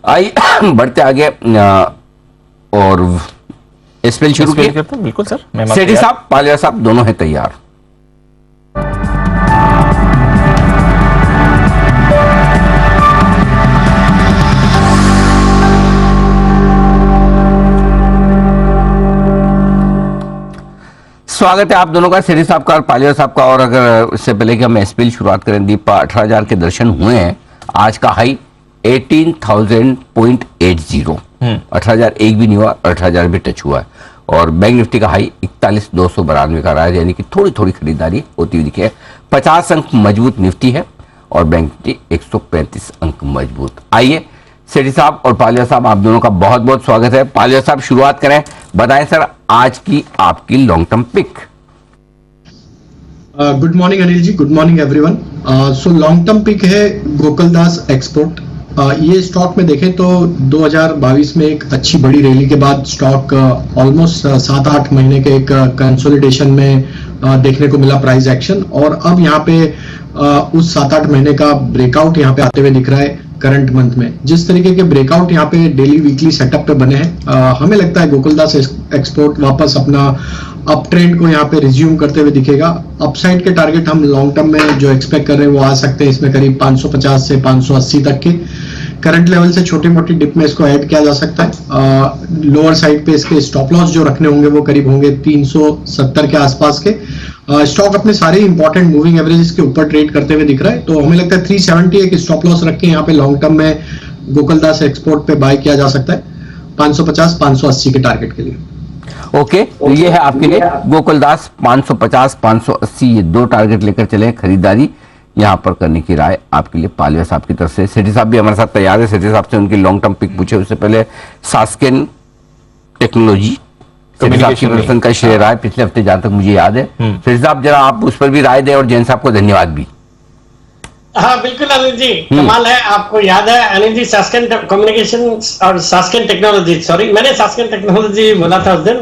आई बढ़ते आगे और स्पेल शुरू किए। बिल्कुल सर, सेठी साहब, पालिया साहब दोनों हैं तैयार। स्वागत है आप दोनों का, सेठी साहब का और पालिया साहब का। और अगर इससे पहले कि हम एसपीएल शुरुआत करें, दीप 18,000 के दर्शन हुए हैं। आज का हाई 18,000.80, 18,000 एक भी नहीं हुआ, 18,000 भी टच हुआ है। और बैंक निफ्टी का हाई 41,292 का रहा है, यानी कि थोड़ी थोड़ी खरीदारी होती हुई दिखी है। 50 अंक मजबूत निफ्टी है और बैंक निफ्टी 135 अंक मजबूत। आइए सेठी साहब और पालिया साहब, आप दोनों का बहुत बहुत स्वागत है। पालिया साहब शुरुआत करें, बताएं सर आज की आपकी long term pick. Good morning Anil ji, good morning everyone. So long term pick है गोकुलदास एक्सपोर्ट। ये स्टॉक में देखें तो 2022 में एक अच्छी बड़ी रैली के बाद स्टॉक ऑलमोस्ट 7-8 महीने के एक कंसोलिडेशन में देखने को मिला प्राइस एक्शन, और अब यहाँ पे उस 7-8 महीने का ब्रेकआउट यहाँ पे आते हुए दिख रहा है करंट मंथ में। जिस तरीके के ब्रेकआउट यहाँ पे डेली वीकली सेटअप पे बने हैं, हमें लगता है गोकुलदास एक्सपोर्ट वापस अपना अप ट्रेंड को यहाँ पे रिज्यूम करते हुए दिखेगा। अपसाइड के टारगेट हम लॉन्ग टर्म में जो एक्सपेक्ट कर रहे हैं वो आ सकते हैं इसमें करीब 550 से 580 तक के। करंट लेवल से छोटी मोटी डिप में इसको ऐड किया जा सकता है। लोअर साइड पे इसके स्टॉप लॉस जो रखने होंगे वो करीब होंगे 370 के आसपास के। स्टॉक अपने सारे इंपॉर्टेंट मूविंग एवरेजेस के ऊपर ट्रेड करते हुए दिख रहा है, तो हमें लगता है 370 एक स्टॉप लॉस रख के यहाँ पे लॉन्ग टर्म में गोकुलदास एक्सपोर्ट पे बाय किया जा सकता है 550-580 के टारगेट के लिए। ओके, तो ये है आपके लिए गोकुलदास 550-580, ये दो टारगेट लेकर चले। खरीदारी यहां पर करने की राय आपके लिए पालिया साहब की तरफ से। सेठी साहब भी हमारे साथ तैयार है। सेठी साहब से उनकी लॉन्ग टर्म पिक पूछे उससे पहले सास्केन टेक्नोलॉजी प्रदर्शन का शेयर रहा है पिछले हफ्ते, जहां तक मुझे याद है। सेठी साहब जरा आप उस पर भी राय दें, और जैन साहब को धन्यवाद भी। हाँ बिल्कुल अनिल जी, कमाल है। आपको याद है अनिल जी, सास्केन कम्युनिकेशन और सास्केन टेक्नोलॉजी, सॉरी मैंने सास्केन टेक्नोलॉजी बोला था उस दिन।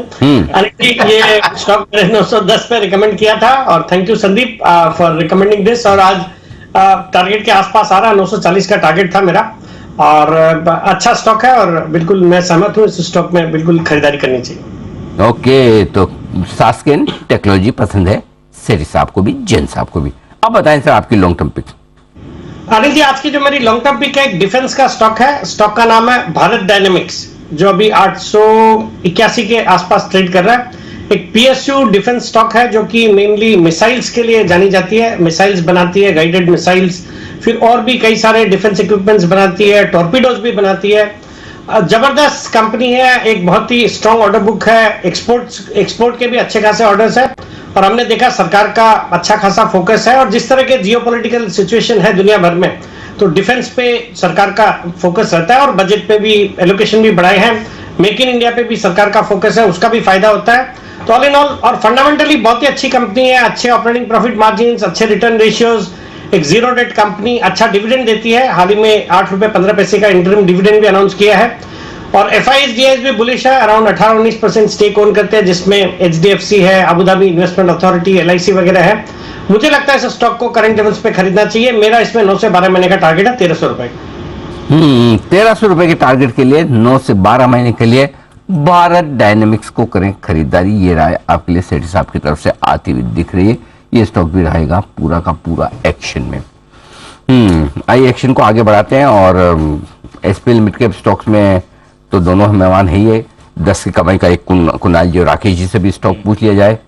अनिल जी ये स्टॉक मैंने 910 पे रिकमेंड किया था, और thank you Sandeep for recommending this. और आज टारगेट के आसपास आ रहा है, 940 का टारगेट था मेरा, और अच्छा स्टॉक है और बिल्कुल मैं सहमत हूँ, इस स्टॉक में बिल्कुल खरीदारी करनी चाहिए। ओके, तो सास्केन टेक्नोलॉजी पसंद है सेठी साहब को भी, जैन साहब को भी। अब बताएं सर आपकी long term pick. Anil ji आज की जो मेरी लॉन्ग टर्म पिक है, एक डिफेंस का स्टॉक है। स्टॉक का नाम है भारत डायनेमिक्स, जो अभी 881 के आसपास ट्रेड कर रहा है। एक पीएसयू डिफेंस स्टॉक है जो कि मेनली मिसाइल्स के लिए जानी जाती है। मिसाइल्स बनाती है, गाइडेड मिसाइल्स, फिर और भी कई सारे डिफेंस इक्विपमेंट्स बनाती है, टॉर्पीडोज भी बनाती है। जबरदस्त कंपनी है, एक बहुत ही स्ट्रॉन्ग ऑर्डर बुक है, एक्सपोर्ट के भी अच्छे खासे ऑर्डर्स है, और हमने देखा सरकार का अच्छा खासा फोकस है। और जिस तरह के जियोपॉलिटिकल सिचुएशन है दुनिया भर में, तो डिफेंस पे सरकार का फोकस रहता है, और बजट पे भी एलोकेशन भी बढ़ाए हैं। मेक इन इंडिया पे भी सरकार का फोकस है, उसका भी फायदा होता है। तो ऑल इन ऑल और फंडामेंटली बहुत ही अच्छी कंपनी है, अच्छे ऑपरेटिंग प्रॉफिट मार्जिन, अच्छे रिटर्न रेशियोज, एक जीरो डेट कंपनी, अच्छा डिविडेंड देती है। हाल ही में 8 रुपए 15 पैसे का इंटरिम डिविडेंड भी अनाउंस किया है। और FIS भी बुलिश है, अराउंड 18-19% स्टेक ओन करते हैं, जिसमें HDFC है, Abu Dhabi investment authority, LIC वगैरह है। मुझे लगता है इस स्टॉक को करंट लेवल्स पे खरीदना चाहिए। मेरा इसमें 9 से 12 महीने का टारगेट है 1300 रुपए। 1300 रुपए के टारगेट के लिए 9 से 12 महीने के लिए भारत डायनेमिक्स को करें खरीदारी। ये राय आपके लिए सेठी साहब की तरफ से आती हुई दिख रही है। ये स्टॉक भी रहेगा पूरा का पूरा एक्शन में। आइए एक्शन को आगे बढ़ाते हैं, और SPL मिड कैप स्टॉक्स में तो दोनों मेहमान है ही है। 10 की कमाई का एक कुणाल जी और राकेश जी से भी स्टॉक पूछ लिया जाए,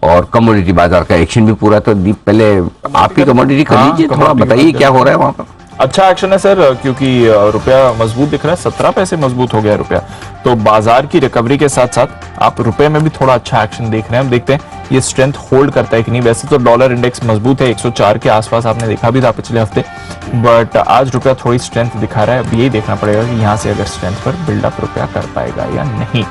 और कमोडिटी बाजार का एक्शन भी पूरा। तो दीप पहले आपकी कमोडिटी कर लीजिए, थोड़ा बताइए क्या हो रहा है वहां पर। अच्छा एक्शन है सर, क्योंकि रुपया मजबूत दिख रहा है, 17 पैसे मजबूत हो गया रुपया। तो बाजार की रिकवरी के साथ साथ आप रुपए में भी थोड़ा अच्छा एक्शन देख रहे हैं। हम देखते हैं ये स्ट्रेंथ होल्ड करता है कि नहीं। वैसे तो डॉलर इंडेक्स मजबूत है, 104 के आसपास आपने देखा भी था पिछले हफ्ते, बट आज रुपया थोड़ी स्ट्रेंथ दिखा रहा है। अब यही देखना पड़ेगा कि यहाँ से अगर स्ट्रेंथ पर बिल्डअप रुपया कर पाएगा या नहीं।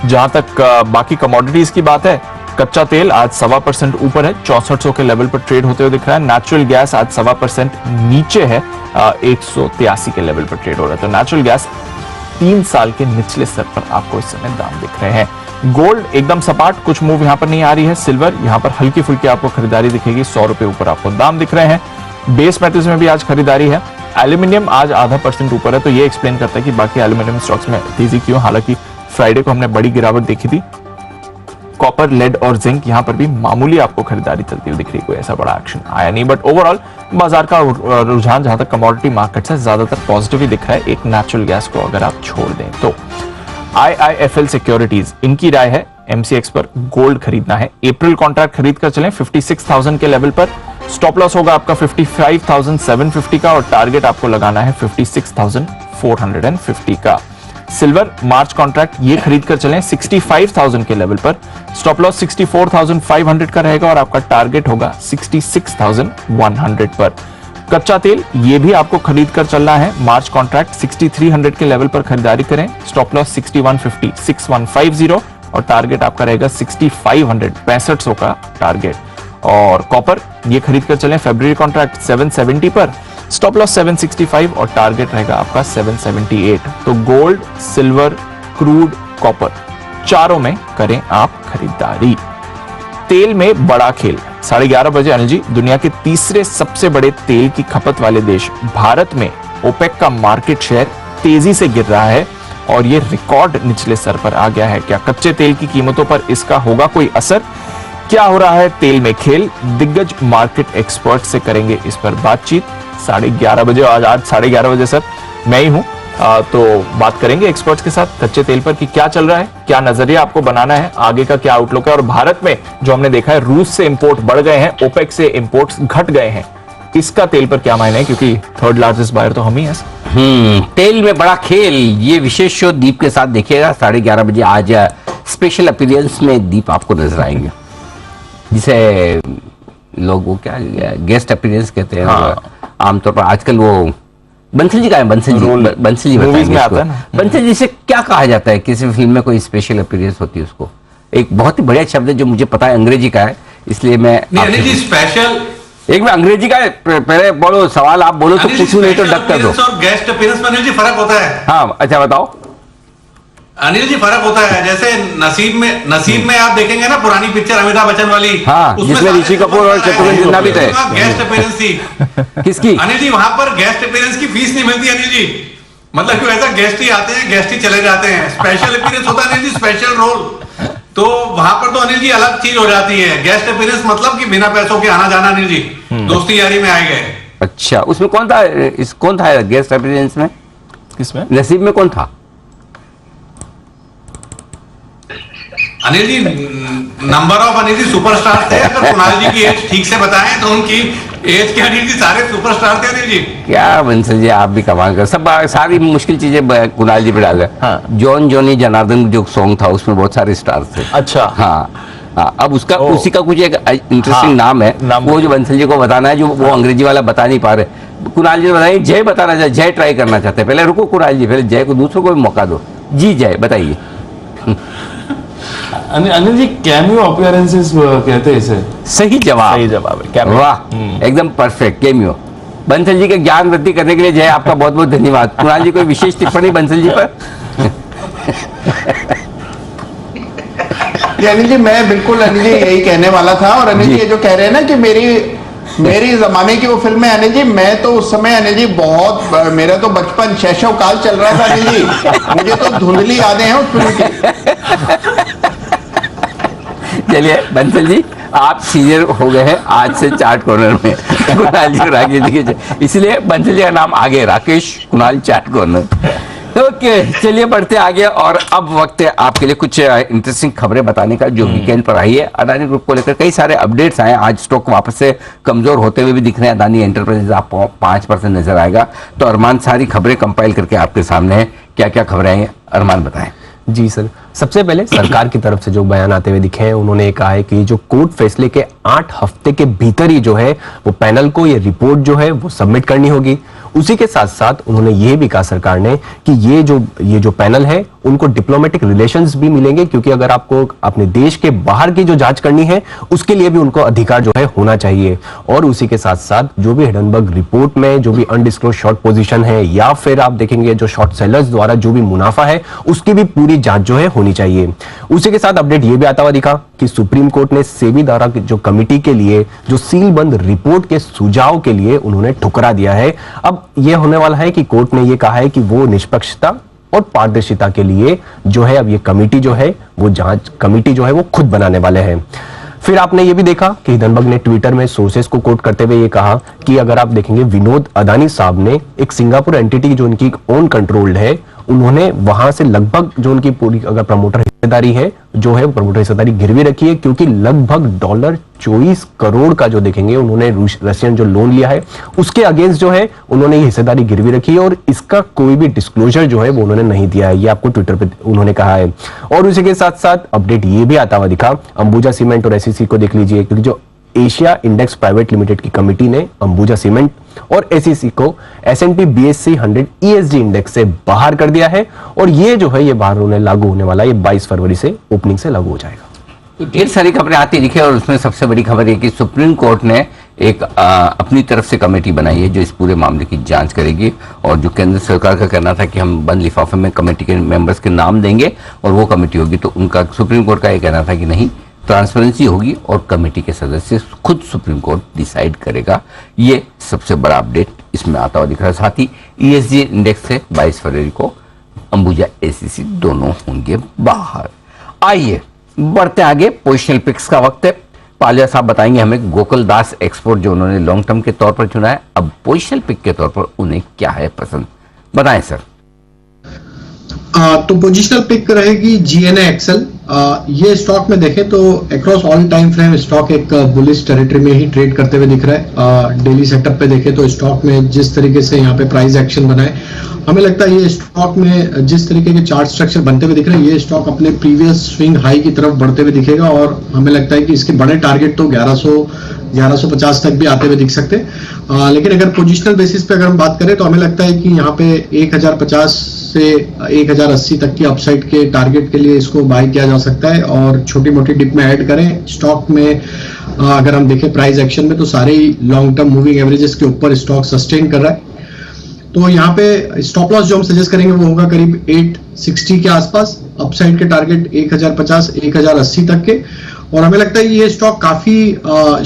जहां तक बाकी कमोडिटीज की बात है, कच्चा तेल आज 1.25% ऊपर है, 6400 के लेवल पर ट्रेड होते हुए दिख रहा है। नेचुरल गैस आज 1.25% नीचे है, 183 के लेवल पर ट्रेड हो रहा है। तो नेचुरल गैस 3 साल के निचले स्तर पर आपको इस समय दाम दिख रहे हैं। गोल्ड एकदम सपाट, कुछ मूव यहां पर नहीं आ रही है। सिल्वर यहां पर हल्की फुल्की आपको खरीदारी दिखेगी, 100 रुपए ऊपर आपको दाम दिख रहे हैं। बेस मेटल्स में भी आज खरीदारी है। एल्यूमिनियम आज 0.5% ऊपर है, तो ये एक्सप्लेन करता है कि बाकी एल्यूमिनियम स्टॉक्स में तेजी क्यों। हालांकि फ्राइडे को हमने बड़ी गिरावट देखी थी। कॉपर, लेड और जिंक यहां पर भी मामूली आपको खरीदारी चलती हुई दिख रही, कोई ऐसा बड़ा एक्शन आया नहीं। बट ओवरऑल बाजार का रुझान जहां तक कमोडिटी मार्केट से ज्यादातर पॉजिटिव ही दिख रहा है, एक नेचुरल गैस को अगर आप छोड़ दें तो। IIFL सिक्योरिटीज, इनकी राय है MCX पर गोल्ड खरीदना है। अप्रैल कॉन्ट्रैक्ट खरीद कर चलें 56,000 के लेवल पर। स्टॉप लॉस होगा आपका 55,750 का और टारगेट आपको लगाना है 56,450 का। सिल्वर मार्च कॉन्ट्रैक्ट ये खरीद कर चलें 65,000 के लेवल पर। स्टॉप लॉस 64,500 का रहेगा और आपका टारगेट होगा 66,100 पर। कच्चा तेल ये भी आपको खरीद कर चलना है। मार्च कॉन्ट्रैक्ट 6300 के लेवल पर खरीदारी करें। स्टॉप लॉस 6150, 6150 और टारगेट आपका रहेगा 6500, 6500 का टारगेट। और कॉपर ये खरीद कर चलें फरवरी कॉन्ट्रैक्ट 770 पर। स्टॉप लॉस 765 और टारगेट रहेगा आपका 778। तो गोल्ड, सिल्वर, क्रूड, कॉपर चारों में करें आप खरीदारी। तेल में बड़ा खेल 11:30 बजे अनिल जी, दुनिया के तीसरे सबसे बड़े तेल की खपत वाले देश भारत में ओपेक का मार्केट शेयर तेजी से गिर रहा है और ये रिकॉर्ड निचले स्तर पर आ गया है। क्या कच्चे तेल की कीमतों पर इसका होगा कोई असर? क्या हो रहा है तेल में खेल? दिग्गज मार्केट एक्सपर्ट से करेंगे इस पर बातचीत 11:30 बजे। आज 11:30 बजे सर मैं ही हूं, तो बात करेंगे एक्सपर्ट्स के साथ कच्चे तेल पर कि क्या चल रहा है, क्या नजरिया आपको बनाना है, आगे का क्या आउटलुक है। और भारत में जो हमने देखा है रूस से इंपोर्ट बढ़ गए हैं, ओपेक से इंपोर्ट्स घट गए हैं, इसका तेल पर क्या मायने है, क्योंकि थर्ड लार्जेस्ट बायर तो हम ही हैं। तेल में बड़ा खेल, ये विशेष शो दीप के साथ देखिएगा 11:30 बजे। आज स्पेशल अपीयरेंस में दीप आपको नजर आएंगे, जिसे लोग वो क्या गेस्ट अपीयरेंस कहते हैं। हाँ। आमतौर पर आजकल वो बंसल जी का है, बंसल जी मूवीज बताएंगे में इसको। आता है ना। बंसल जी से क्या कहा जाता है किसी फिल्म में कोई स्पेशल अपीयरेंस होती है उसको? एक बहुत ही बढ़िया शब्द है जो मुझे पता है, अंग्रेजी का है, इसलिए मैं अनिल जी स्पेशल एक में अंग्रेजी का है, पहले बोलो सवाल, आप बोलो तो पूछूं नहीं तो डक कर दो। और गेस्ट अपीयरेंस में अनिल जी फर्क होता है। हाँ अच्छा बताओ। अनिल जी फर्क होता है, जैसे नसीब में आप देखेंगे ना पुरानी पिक्चर अमिताभ बच्चन वाली, हाँ, जिसमें ऋषि कपूर और शत्रुघ्न सिन्हा भी थे। गेस्ट अपीयरेंस थी किसकी? अनिल जी वहां पर गेस्ट अपीयरेंस की फीस नहीं मिलती अनिल जी, मतलब कि ऐसा गेस्ट ही आते हैं गेस्ट ही चले जाते हैं। स्पेशल अपीयरेंस होता है अनिल जी, स्पेशल रोल, तो वहां पर तो अनिल जी अलग चीज हो जाती है। गेस्ट अपीयरेंस मतलब कि बिना पैसों के आना जाना अनिल जी, दोस्ती यारी में आए गए। अच्छा, उसमें कौन था गेस्ट अपीयरेंस में? किसमें? नसीब में कौन था? Anil ji number of Anil ji superstar थे। अगर कुणाल जी की एज ठीक से बताएं तो उनकी एज के अनिल जी सारे सुपरस्टार थे अनिल जी। क्या बंसल जी आप भी कमाल कर, सब सारी मुश्किल चीजें कुणाल जी पे डाल रहे। हाँ। जॉन जॉनी जनार्दन जो सॉन्ग था उसमें बहुत सारे स्टार थे। अच्छा। हाँ, अब उसका उसी का कुछ एक इंटरेस्टिंग नाम है, वो जो बंसल जी को बताना है, जो वो अंग्रेजी वाला बता नहीं पा रहे। कुणाल जी बताइए, जय बताना चाहते, जय ट्राई करना चाहते हैं। पहले रुको कुणाल जी, पहले जय को, दूसरों को भी मौका दो। जी जय बताइए। अनिल जी कैमियो अपीयरेंसेस कहते हैं इसे। सही जवाब है कैमियो। वाह, एकदम परफेक्ट, कैमियो। बंसल जी के ज्ञान वृद्धि करने के लिए जय आपका बहुत बहुत धन्यवाद। कुणाल जी कोई विशेष टिप्पणी बंसल जी पर? अनिल जी मैं बिल्कुल अनिल जी यही कहने वाला था। और अनिल जी ये जो कह रहे हैं ना कि मेरी जमाने की वो फिल्म है अनिल जी, मैं तो उस समय अनिल जी बहुत, मेरा तो बचपन शैशव काल चल रहा था अनिल जी, मुझे तो धुंधली यादें हैं उस फिल्म की। चलिए बंसल जी आप सीनियर हो गए हैं आज से चार्ट कॉर्नर में। कुणाल जी राकेश जी, इसलिए बंसल जी का नाम आगे, Rakesh Kunal chart corner. Okay चलिए बढ़ते आगे। और अब वक्त है आपके लिए कुछ इंटरेस्टिंग खबरें बताने का जो वीकेंड पर आई है। अदानी ग्रुप को लेकर कई सारे अपडेट्स आए। आज स्टॉक वापस से कमजोर होते हुए भी दिख रहे हैं। अदानी एंटरप्राइजेज आप 5% नजर आएगा। तो अरमान सारी खबरें कंपाइल करके आपके सामने है, क्या क्या खबरें आई हैं अरमान बताएं। जी सर, सबसे पहले सरकार की तरफ से जो बयान आते हुए दिखे हैं, उन्होंने कहा है कि जो कोर्ट फैसले के 8 हफ्ते के भीतर ही जो है वो पैनल को ये रिपोर्ट जो है वो सबमिट करनी होगी। उसी के साथ साथ उन्होंने ये भी कहा सरकार ने कि ये जो पैनल है उनको डिप्लोमेटिक रिलेशंस भी मिलेंगे, क्योंकि अगर आपको अपने देश के बाहर की जो जांच करनी है उसके लिए भी उनको अधिकार जो है होना चाहिए। और उसी के साथ साथ जो भी हिडनबर्ग रिपोर्ट में जो भी अनडिस्क्लोज शॉर्ट पोजीशन है या फिर आप देखेंगे जो शॉर्ट सेलर्स द्वारा जो भी मुनाफा है उसकी भी पूरी जांच जो है होनी चाहिए। उसी के साथ अपडेट ये भी आता हुआ दिखा कि सुप्रीम कोर्ट ने सेबी द्वारा जो कमेटी के लिए जो सीलबंद रिपोर्ट के सुझाव के लिए उन्होंने ठुकरा दिया है। अब यह होने वाला है कि कोर्ट ने यह कहा है कि वो निष्पक्षता और पारदर्शिता के लिए जो है अब ये कमेटी जो है वो जांच कमेटी जो है वो खुद बनाने वाले हैं। फिर आपने ये भी देखा कि हिडनबर्ग ने ट्विटर में सोर्सेस को कोट करते हुए ये कहा कि अगर आप देखेंगे विनोद अदानी साहब ने एक सिंगापुर एंटिटी जो उनकी ओन कंट्रोल्ड है, उन्होंने वहां से लगभग जो उनकी पूरी अगर प्रमोटर हिस्सेदारी है जो है प्रमोटर हिस्सेदारी गिरवी रखी है, क्योंकि लगभग $24 करोड़ का जो देखेंगे उन्होंने रशियन जो लोन लिया है उसके अगेंस्ट जो है उन्होंने ये हिस्सेदारी गिरवी रखी है और इसका कोई भी डिस्क्लोजर जो है वो उन्होंने नहीं दिया है, ये आपको ट्विटर पे उन्होंने कहा है। और उसी के साथ साथ अपडेट ये भी आता हुआ दिखा, अंबुजा सीमेंट और एसईसी को देख लीजिए, क्योंकि जो एशिया इंडेक्स प्राइवेट लिमिटेड की कमेटी ने अंबुजा सीमेंट और एसईसी को S&P BSE 100 ESG इंडेक्स से बाहर कर दिया है और ये जो है ये बाहर होने लागू होने वाला है, ये 22 फरवरी से ओपनिंग से लागू हो जाएगा। तो ढेर सारी खबरें आती दिखे और उसमें सबसे बड़ी खबर है कि सुप्रीम कोर्ट ने एक अपनी तरफ से कमेटी बनाई है जो इस पूरे मामले की जांच करेगी। और जो केंद्र सरकार का कहना था कि हम बंद लिफाफे में कमेटी के मेंबर्स के नाम देंगे और वो कमेटी होगी, तो उनका सुप्रीम कोर्ट का ये कहना था कि नहीं, ट्रांसपेरेंसी होगी और कमेटी के सदस्य खुद सुप्रीम कोर्ट डिसाइड करेगा। ये सबसे बड़ा अपडेट इसमें आता हुआ दिख रहा है। साथ ही ESG इंडेक्स से 22 फरवरी को अंबुजा एसईसी दोनों होंगे बाहर। आइए बढ़ते आगे, पोजिशनल पिक्स का वक्त है। पालिया साहब बताएंगे हमें गोकुल दास एक्सपोर्ट जो उन्होंने लॉन्ग टर्म के तौर पर चुना है, अब पोजिशनल पिक के तौर पर उन्हें क्या है पसंद, बताएं सर। तो पोजिशनल पिक रहेगी GNA एक्सेल। ये स्टॉक में देखें तो across all time frame stock एक बुलिश टेरिटरी में ही ट्रेड करते हुए दिख रहा है। डेली सेटअप पे देखें तो स्टॉक में जिस तरीके से यहाँ पे प्राइस एक्शन बना है, हमें लगता है ये स्टॉक में जिस तरीके के चार्ट स्ट्रक्चर बनते हुए दिख रहे हैं, ये स्टॉक अपने प्रीवियस स्विंग हाई की तरफ बढ़ते हुए दिखेगा और हमें लगता है कि इसके बड़े टारगेट तो 1150 तक भी आते हुए दिख सकते हैं। लेकिन अगर पोजिशनल बेसिस पे अगर हम बात करें तो हमें लगता है कि यहाँ पे 1050 से 1080 तक की अपसाइड के टारगेट के लिए इसको बाय किया जा सकता है और छोटी मोटी डिप में ऐड करें। स्टॉक में अगर हम देखें प्राइस एक्शन में तो सारे ही लॉन्ग टर्म मूविंग एवरेजेस के ऊपर स्टॉक सस्टेन कर रहा है। तो यहाँ पे स्टॉप लॉस जो हम सजेस्ट करेंगे वो होगा करीब 860 के आसपास, अपसाइड के टारगेट 1050 1080 तक के। और हमें लगता है ये स्टॉक काफी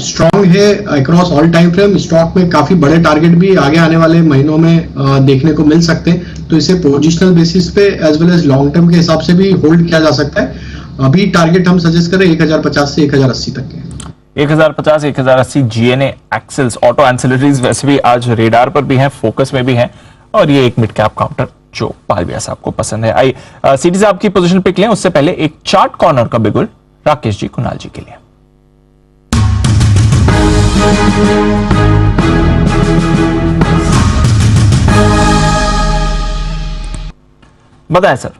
स्ट्रांग है across all time frame. Stock में काफी बड़े टारगेट भी आगे आने वाले महीनों में देखने को मिल सकते हैं, तो इसे पोजिशनल बेसिस पे as well as long term के हिसाब से भी होल्ड किया जा सकता है। अभी टारगेट हम सजेस्ट करें 1050 से 1080 तक के। 1050 1080 GNA एक्सेल्स ऑटो एंसिलरीज वैसे भी आज रेडार पर भी हैं, फोकस में भी हैं और ये एक मिड कैप काउंटर जो पालविया साहब को पसंद है। आई सीटी साहब की पोजीशन पिक लें, उससे पहले एक चार्ट कॉर्नर का बिगुल राकेश जी कुणाल जी के लिए। बताएं sir.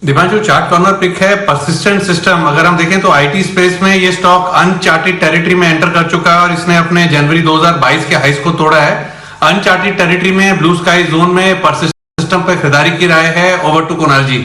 Deepanshu, chart corner pick है परसिस्टेंट सिस्टम। अगर हम देखें तो आईटी स्पेस में ये स्टॉक अनचार्टेड टेरिटरी में एंटर कर चुका है और इसने अपने जनवरी 2022 के हाइस को तोड़ा है। अनचार्टेड टेरिटरी में ब्लू स्काई जोन में परसिस्टेंट सिस्टम पर खरीदारी की राय है। ओवर टू कुणाल जी।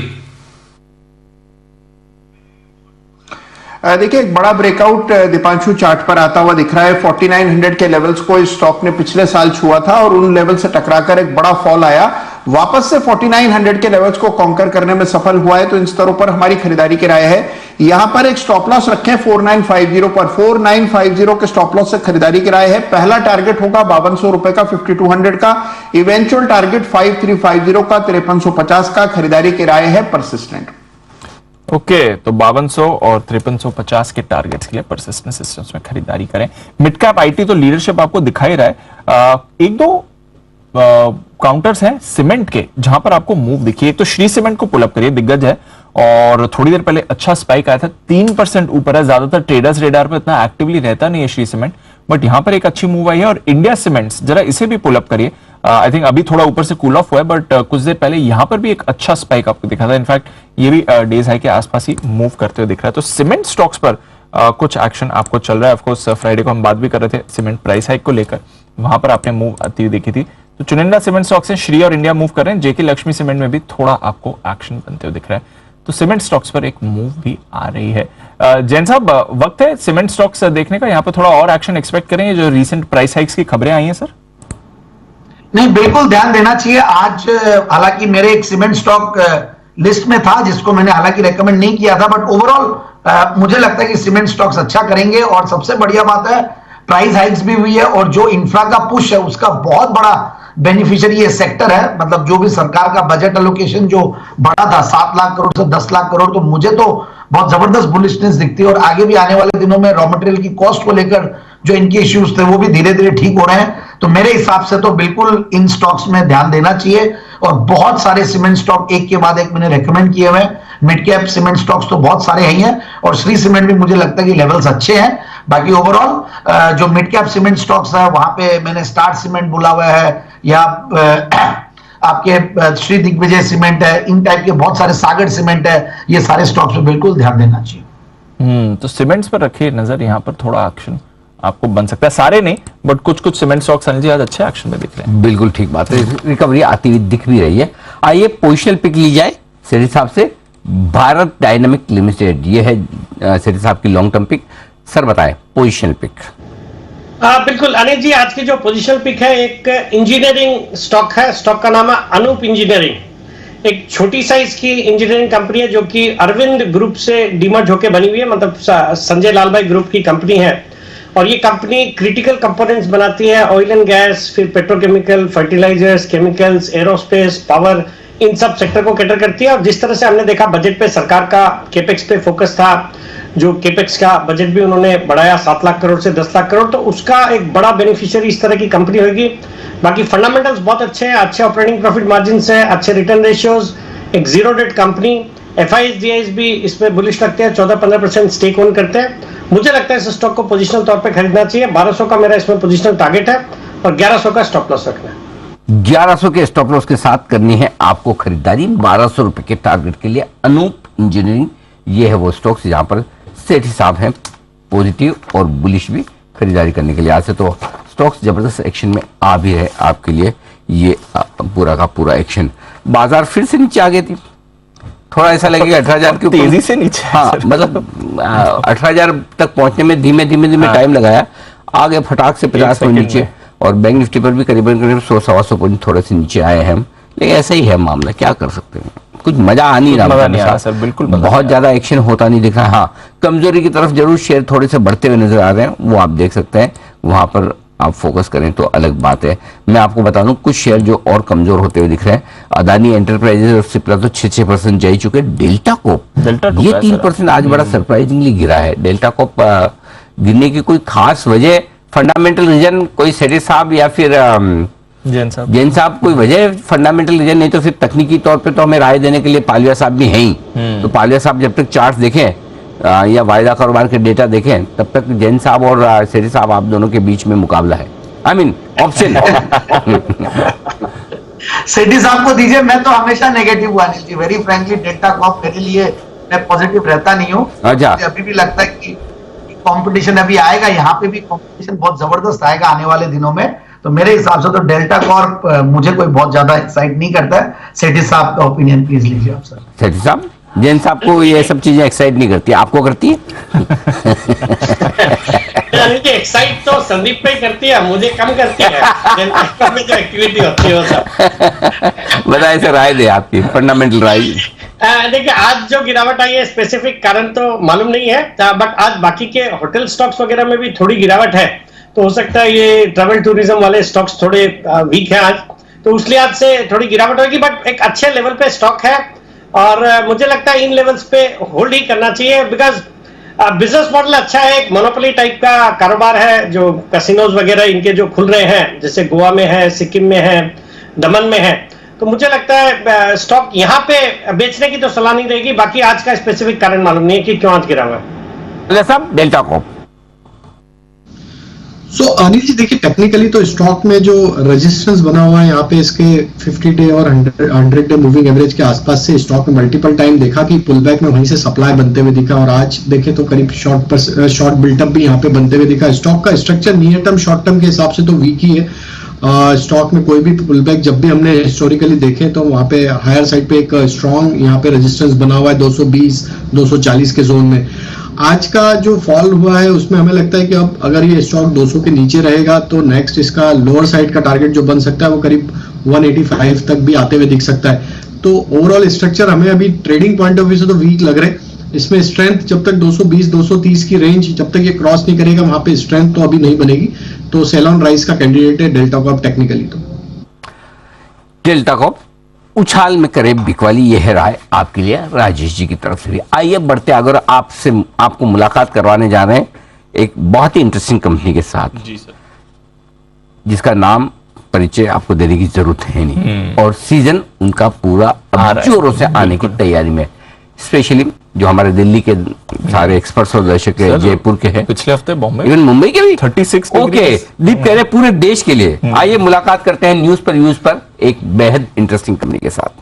देखिए एक बड़ा ब्रेकआउट दीपांशु चार्ट पर आता हुआ दिख रहा है। 4900 के लेवल्स को इस स्टॉक ने पिछले साल छुआ था और उन लेवल से टकराकर एक बड़ा फॉल आया, वापस से 4900 के लेवल्स को कॉन्कर करने में सफल हुआ है। तो इन स्तरों पर हमारी खरीदारी की राय है। यहां पर एक स्टॉप लॉस रखें 4950 पर, 4950 के स्टॉप लॉस से खरीदारी की राय है। पहला टारगेट होगा 5200 रुपए का 5200 का, इवेंचुअल टारगेट 5350 का 5350 का। खरीदारी की राय है परसिस्टेंट। ओके, तो 5200 और 5350 के टारगेट्स के लिए परसिस्टेंट सिस्टम्स में खरीदारी करें। मिड कैप आईटी तो लीडरशिप आपको दिखाई रहा है। एक दो काउंटर्स हैं सीमेंट के जहां पर आपको मूव दिखिए। एक तो श्री सीमेंट को पुल अप करिए, दिग्गज है और थोड़ी देर पहले अच्छा स्पाइक आया था, 3% ऊपर है। ज्यादातर ट्रेडर्स रेडार पर इतना एक्टिवली रहता नहीं है श्री सीमेंट, बट यहां पर एक अच्छी मूव आई है। और इंडिया सीमेंट्स जरा इसे भी पुल अप करिए। आई थिंक अभी थोड़ा ऊपर से कूल ऑफ हुआ है, बट कुछ देर पहले यहां पर भी एक अच्छा स्पाइक आपको दिखा था। इनफैक्ट ये भी डेज हाई के आसपास ही मूव करते हुए दिख रहा है। तो सीमेंट स्टॉक्स पर कुछ एक्शन आपको चल रहा है। ऑफकोर्स फ्राइडे को हम बात भी कर रहे थे सीमेंट प्राइस हाइक को लेकर, वहां पर आपने मूव आती हुई देखी थी। तो चुनिंदा सीमेंट स्टॉक्स हैं, श्री और इंडिया मूव कर रहे हैं। जेके लक्ष्मी सीमेंट में भी थोड़ा आपको एक्शन बनते हुए दिख रहा है। तो सीमेंट स्टॉक्स पर एक मूव भी आ रही है। जैन साहब, वक्त है सीमेंट स्टॉक्स देखने का, यहाँ पर थोड़ा और एक्शन एक्सपेक्ट करें जो रीसेंट प्राइस हाइक्स की खबरें आई हैं सर। नहीं, बिल्कुल ध्यान देना चाहिए। आज हालांकि मेरे एक सीमेंट स्टॉक लिस्ट में था जिसको मैंने हालांकि रेकमेंड नहीं किया था, बट ओवरऑल मुझे लगता है कि सीमेंट स्टॉक्स अच्छा करेंगे। और सबसे बढ़िया बात है प्राइस हाइक्स भी हुई है और जो इंफ्रा का पुश है उसका बहुत बड़ा बेनिफिशियरी ये सेक्टर है। मतलब जो भी सरकार का बजट एलोकेशन जो बढ़ा था 7 लाख करोड़ से 10 लाख करोड़, तो मुझे तो बहुत जबरदस्त बुलिशनेस दिखती है। और आगे भी आने वाले दिनों में रॉ मटेरियल की कॉस्ट को लेकर जो इनके इश्यूज थे वो भी धीरे धीरे ठीक हो रहे हैं। तो मेरे हिसाब से तो बिल्कुल इन स्टॉक्स में ध्यान देना चाहिए। और बहुत सारे सीमेंट स्टॉक एक के बाद एक मैंने रेकमेंड किए हुए हैं। मिड कैप सीमेंट स्टॉक्स तो बहुत सारे ही हैं और श्री सीमेंट भी मुझे लगता है कि लेवल्स अच्छे हैं। बाकी ओवरऑल जो मिड कैप सीमेंट स्टॉक्स है वहां पे मैंने स्टार्ट सीमेंट बोला हुआ है या आपके श्री दिग्विजय सीमेंट है, इन टाइप के बहुत सारे सागर सीमेंट है, ये सारे स्टॉक्स पे बिल्कुल ध्यान देना चाहिए। तो सीमेंट्स पर रखिए नजर, यहाँ पर थोड़ा एक्शन आपको बन सकता है, सारे नहीं बट कुछ कुछ सीमेंट स्टॉक्स अनिल जी आज अच्छे एक्शन में दिख रहे हैं। बिल्कुल ठीक बात है, रिकवरी आती हुई दिख भी रही है। आइए पोजिशनल पिक ली जाए सेठी साहब से। भारत डायनामिक लिमिटेड ये है सेठी साहब की लॉन्ग टर्म पिक। सर बताएं पोजिशनल पिक। बिल्कुल अनिल जी, आज की जो पोजिशनल पिक है एक इंजीनियरिंग स्टॉक है। स्टॉक का नाम है अनूप इंजीनियरिंग। एक छोटी साइज की इंजीनियरिंग कंपनी है जो कि अरविंद ग्रुप से डीमर्ज होकर बनी हुई है, मतलब संजय लाल भाई ग्रुप की कंपनी है। और ये कंपनी क्रिटिकल कंपोनेंट्स बनाती है, ऑयल एंड गैस, फिर petrochemical, fertilisers, chemicals, aerospace, power, इन सब सेक्टर को कैटर करती है। और जिस तरह से हमने देखा बजट पे सरकार का केपेक्स पे फोकस था, जो केपेक्स का बजट भी उन्होंने बढ़ाया 7 लाख करोड़ से 10 लाख करोड़, तो उसका एक बड़ा बेनिफिशियरी इस तरह की कंपनी होगी। बाकी फंडामेंटल्स बहुत अच्छे हैं, अच्छे ऑपरेटिंग प्रॉफिट मार्जिन है, अच्छे रिटर्न रेशियोज, एक जीरो डेट कंपनी। FIS भी इसमें बुलिश लगते हैं, 14-15% स्टेक ओन करते हैं। मुझे लगता है इस स्टॉक को पोजिशनल तौर पे खरीदना चाहिए। 1200 का मेरा इसमें पोजिशनल टारगेट है और 1100 का स्टॉप लॉस रखना है। 1100 के स्टॉप लॉस के साथ करनी है आपको खरीदारी 1200 रुपए के टारगेट के लिए। अनूप इंजीनियरिंग ये है वो स्टॉक्स जहां पर सेठी साहब हैं पॉजिटिव और बुलिश भी खरीदारी करने के लिए। आज से तो स्टॉक्स जबरदस्त एक्शन में आ भी है आपके लिए। ये पूरा का पूरा एक्शन। बाजार फिर से नीचे आ गई थी, थोड़ा ऐसा लगेगा 18,000 के ऊपर तेजी से नीचे। हाँ मतलब 18,000 तक पहुंचने में धीमे धीमे टाइम लगाया, आगे फटाक से 50 पॉइंट नीचे। और बैंक निफ्टी पर भी करीबन 100-125 पॉइंट थोड़े से नीचे आए हैं हम। लेकिन ऐसा ही है मामला, क्या कर सकते हैं, कुछ मजा आ नहीं रहा सर, बिल्कुल बहुत ज्यादा एक्शन होता नहीं दिख रहा। हाँ कमजोरी की तरफ जरूर शेयर थोड़े से बढ़ते हुए नजर आ रहे हैं, वो आप देख सकते हैं। वहां पर आप फोकस करें तो अलग बात है। मैं आपको बता दूं कुछ शेयर जो और कमजोर होते हुए दिख रहे हैं, अदानी एंटरप्राइजेज और सिप्ला तो 6% जा ही चुके। डेल्टा कोप ये 3% आज बड़ा सरप्राइजिंगली गिरा है। डेल्टा कोप गिरने की कोई खास वजह, फंडामेंटल रीजन कोई सेठी साहब या फिर जैन साहब कोई वजह फंडामेंटल रीजन? नहीं तो फिर तकनीकी तौर पे तो हमें राय देने के लिए पालिया साहब भी हैं ही। तो पालिया साहब जब तक चार्ट देखें या वायदा कारोबार के डेटा देखें तब तक जैन साहब और सेठी साहब आप दोनों के बीच में मुकाबला है। आई मीन ऑप्शन सेठी साहब को दीजिए, मैं तो हमेशा नेगेटिव हुआ नहीं थी। वेरी फ्रैंकली डेल्टा कॉप मेरे लिए मैं पॉजिटिव रहता नहीं हूँ। अच्छा, अभी भी लगता है कि कंपटीशन अभी आएगा, यहाँ पे भी कंपटीशन बहुत जबरदस्त आएगा आने वाले दिनों में। तो मेरे हिसाब से तो डेल्टा कॉर्प मुझे कोई बहुत ज्यादा एक्साइट नहीं करता है। सेठी साहब का ओपिनियन प्लीज लीजिए आप सर। सेठी साहब, जैन साहब को ये सब चीजें एक्साइट नहीं करती, आपको करती है? एक्साइट तो संदीप पे करती है, मुझे कम करती है में जो एक्टिविटी होती है वो सब। बताइए सर, राय दे आपकी फंडामेंटल राय। देखिए आज जो गिरावट आई है स्पेसिफिक कारण तो मालूम नहीं है, बट आज बाकी के होटल स्टॉक्स वगैरह में भी थोड़ी गिरावट है। तो हो सकता है ये ट्रैवल टूरिज्म वाले स्टॉक्स थोड़े वीक है आज, तो इसलिए आज से थोड़ी गिरावट होगी। बट एक अच्छे लेवल पे स्टॉक है और मुझे लगता है इन लेवल्स पे होल्ड ही करना चाहिए, बिकॉज बिजनेस मॉडल अच्छा है। एक मोनोपोली टाइप का कारोबार है, जो कैसीनोज वगैरह इनके जो खुल रहे हैं, जैसे गोवा में है, सिक्किम में है, दमन में है। तो मुझे लगता है स्टॉक यहाँ पे बेचने की तो सलाह नहीं रहेगी। बाकी आज का स्पेसिफिक कारण मालूम नहीं है कि क्यों आज गिरा हुआ है। साहब डेल्टा कॉप अनिल जी देखिए, टेक्निकली तो स्टॉक में जो रेजिस्टेंस बना हुआ है यहाँ पे इसके 50 डे और 100 डे मूविंग एवरेज के आसपास से स्टॉक में मल्टीपल टाइम देखा कि पुल बैक में वहीं से सप्लाई बनते हुए दिखा। और आज देखे तो करीब शॉर्ट बिल्टअप भी यहाँ पे बनते हुए दिखा। स्टॉक का structure near term short term के हिसाब से तो वीक ही है। स्टॉक में कोई भी पुल बैक जब भी हमने हिस्टोरिकली देखे तो वहां पे हायर साइड पे एक स्ट्रॉन्ग यहाँ पे रेजिस्टेंस बना हुआ है 220-240 के जोन में। आज का जो फॉल हुआ है उसमें हमें लगता है कि अब अगर ये स्टॉक 200 के नीचे रहेगा तो नेक्स्ट इसका लोअर साइड का टारगेट जो बन सकता है वो करीब 185 तक भी आते हुए दिख सकता है। तो ओवरऑल स्ट्रक्चर हमें अभी ट्रेडिंग पॉइंट ऑफ व्यू से तो वीक लग रहे हैं। इसमें स्ट्रेंथ जब तक 220 230 की रेंज जब तक ये क्रॉस नहीं करेगा वहां पे स्ट्रेंथ तो अभी नहीं बनेगी। तो सेल ऑन राइज का कैंडिडेट है डेल्टा कॉर्प टेक्निकली। तो डेल्टा कॉर्प उछाल में करे बिकवाली, ये है राय आपके लिए राजेश जी की तरफ से भी। आइए बढ़ते अगर आपको मुलाकात करवाने जा रहे हैं एक बहुत ही इंटरेस्टिंग कंपनी के साथ जी सर, जिसका नाम परिचय आपको देने की जरूरत है नहीं, और सीजन उनका पूरा जोरों से आने की तैयारी में। स्पेशली जो हमारे दिल्ली के सारे एक्सपर्ट्स और दर्शक है, जयपुर के हैं, पिछले हफ्ते बॉम्बे, इवन मुंबई के भी 36 ओके दीप कह रहे पूरे देश के लिए। आइए मुलाकात करते हैं न्यूज पर एक बेहद इंटरेस्टिंग कंपनी के साथ।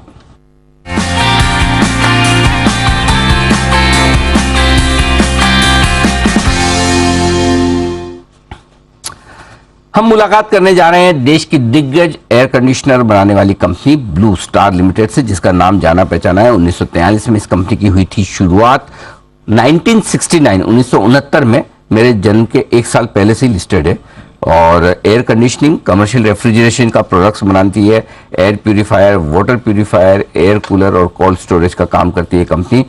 हम मुलाकात करने जा रहे हैं देश की दिग्गज एयर कंडीशनर बनाने वाली कंपनी ब्लू स्टार लिमिटेड से, जिसका नाम जाना पहचाना है। 1943 में इस कंपनी की हुई थी शुरुआत। 1969 में मेरे जन्म के एक साल पहले से लिस्टेड है और एयर कंडीशनिंग, कमर्शियल रेफ्रिजरेशन का प्रोडक्ट्स बनाती है। Air purifier, water purifier, air cooler और कोल्ड स्टोरेज का काम करती है कंपनी।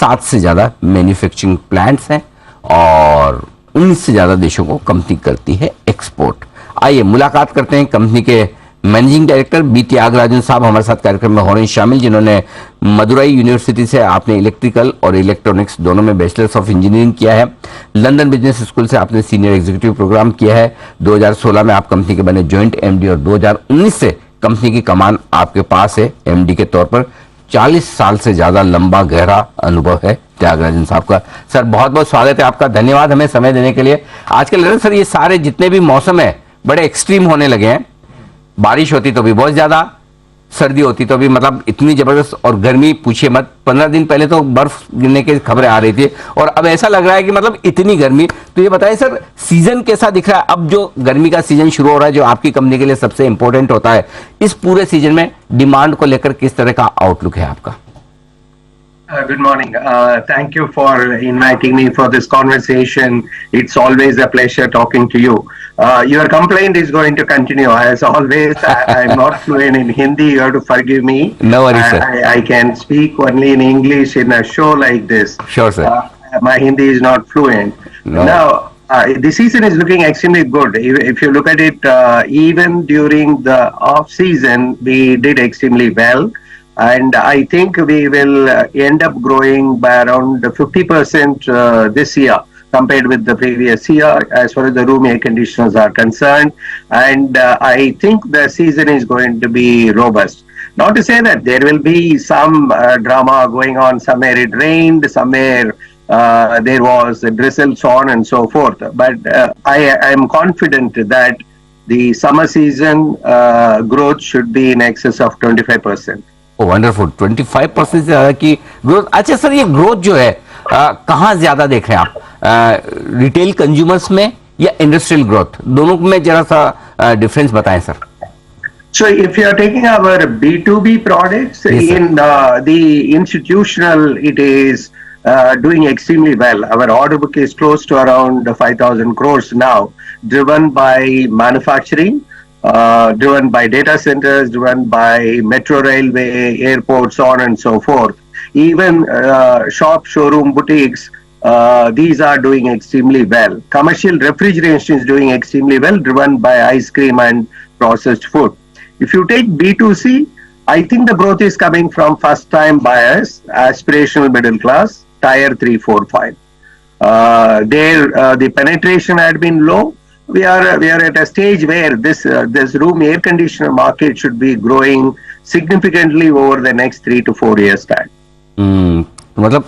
7 से ज्यादा मैन्युफैक्चरिंग प्लांट्स हैं और 19 से ज्यादा देशों को कंपनी करती है एक्सपोर्ट। आइए मुलाकात करते हैं कंपनी के मैनेजिंग डायरेक्टर बी त्यागराजन साहब हमारे साथ कार्यक्रम में हो रहे हैं शामिल, जिन्होंने मदुरई यूनिवर्सिटी से आपने इलेक्ट्रिकल और इलेक्ट्रॉनिक्स दोनों में बैचलर्स ऑफ इंजीनियरिंग किया है। लंदन बिजनेस स्कूल से आपने सीनियर एग्जीक्यूटिव प्रोग्राम किया है। 2016 में आप कंपनी के बने ज्वाइंट एमडी और 2019 से कंपनी की कमान आपके पास है एमडी के तौर पर। 40 साल से ज्यादा लंबा गहरा अनुभव है त्यागराजन साहब का। सर बहुत बहुत स्वागत है आपका, धन्यवाद हमें समय देने के लिए। आजकल सर ये सारे जितने भी मौसम है बड़े एक्सट्रीम होने लगे हैं। बारिश होती तो भी बहुत ज्यादा, सर्दी होती तो भी मतलब इतनी जबरदस्त, और गर्मी पूछिए मत। 15 दिन पहले तो बर्फ गिरने की खबरें आ रही थी और अब ऐसा लग रहा है कि मतलब इतनी गर्मी। तो ये बताइए सर सीजन कैसा दिख रहा है अब जो गर्मी का सीजन शुरू हो रहा है, जो आपकी कंपनी के लिए सबसे इंपॉर्टेंट होता है, इस पूरे सीजन में डिमांड को लेकर किस तरह का आउटलुक है आपका? Good morning. Thank you for inviting me for this conversation. It's always a pleasure talking to you. Your complaint is going to continue as always. I'm not fluent in Hindi. You have to forgive me. No worries, sir. I can speak only in English in a show like this. Sure, sir. My Hindi is not fluent. No. Now, the season is looking extremely good. If you look at it, even during the off season, we did extremely well. And I think we will end up growing by around 50% this year compared with the previous year as far as the room air conditioners are concerned. And I think the season is going to be robust. Not to say that there will be some drama going on, somewhere it rained, somewhere there was a drizzle, so on and so forth. But I am confident that the summer season growth should be in excess of 25%. Wonderful, 25% से ज्यादा की growth. अच्छा sir ये growth जो है कहाँ ज्यादा देख रहे हैं आप, रिटेल कंज्यूमर्स में या इंडस्ट्रियल ग्रोथ, दोनों में जरा सा डिफरेंस बताएं sir. So if you are taking our B2B products, Yes, sir. in the institutional, it is doing extremely well. Our order book is close to around 5,000 crores now, driven by manufacturing, driven by data centers, driven by metro railway, airports, so on and so forth. Even shop, showroom, boutiques, these are doing extremely well. Commercial refrigeration is doing extremely well, driven by ice cream and processed food. If you take B2C, I think the growth is coming from first-time buyers, aspirational middle class, tier 3, 4, 5. There, the penetration had been low. We are at a stage where this room air conditioner market should be growing significantly over the next 3 to 4 years time. मतलब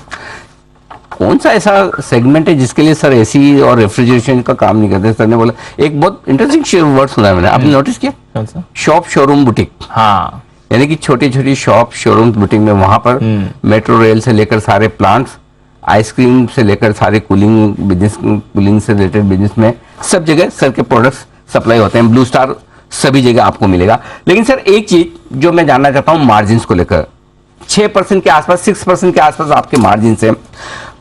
कौन सा ऐसा segment है जिसके लिए sir AC और refrigeration का काम नहीं करते? सर ने बोला एक बहुत इंटरेस्टिंग वर्ड सुना है मैंने, आपने नोटिस किया? Shop, showroom, boutique. हाँ, यानी कि छोटी छोटी शॉप, शोरूम, बुटीक में वहां पर मेट्रो रेल से लेकर सारे प्लांट्स, आइसक्रीम से लेकर सारे कूलिंग बिजनेस, कूलिंग से रिलेटेड बिजनेस में सब जगह सर के प्रोडक्ट्स सप्लाई होते हैं। ब्लू स्टार सभी जगह आपको मिलेगा। लेकिन सर एक चीज जो मैं जानना चाहता हूं मार्जिन को लेकर, 6% के आसपास, 6% के आसपास आपके मार्जिन है।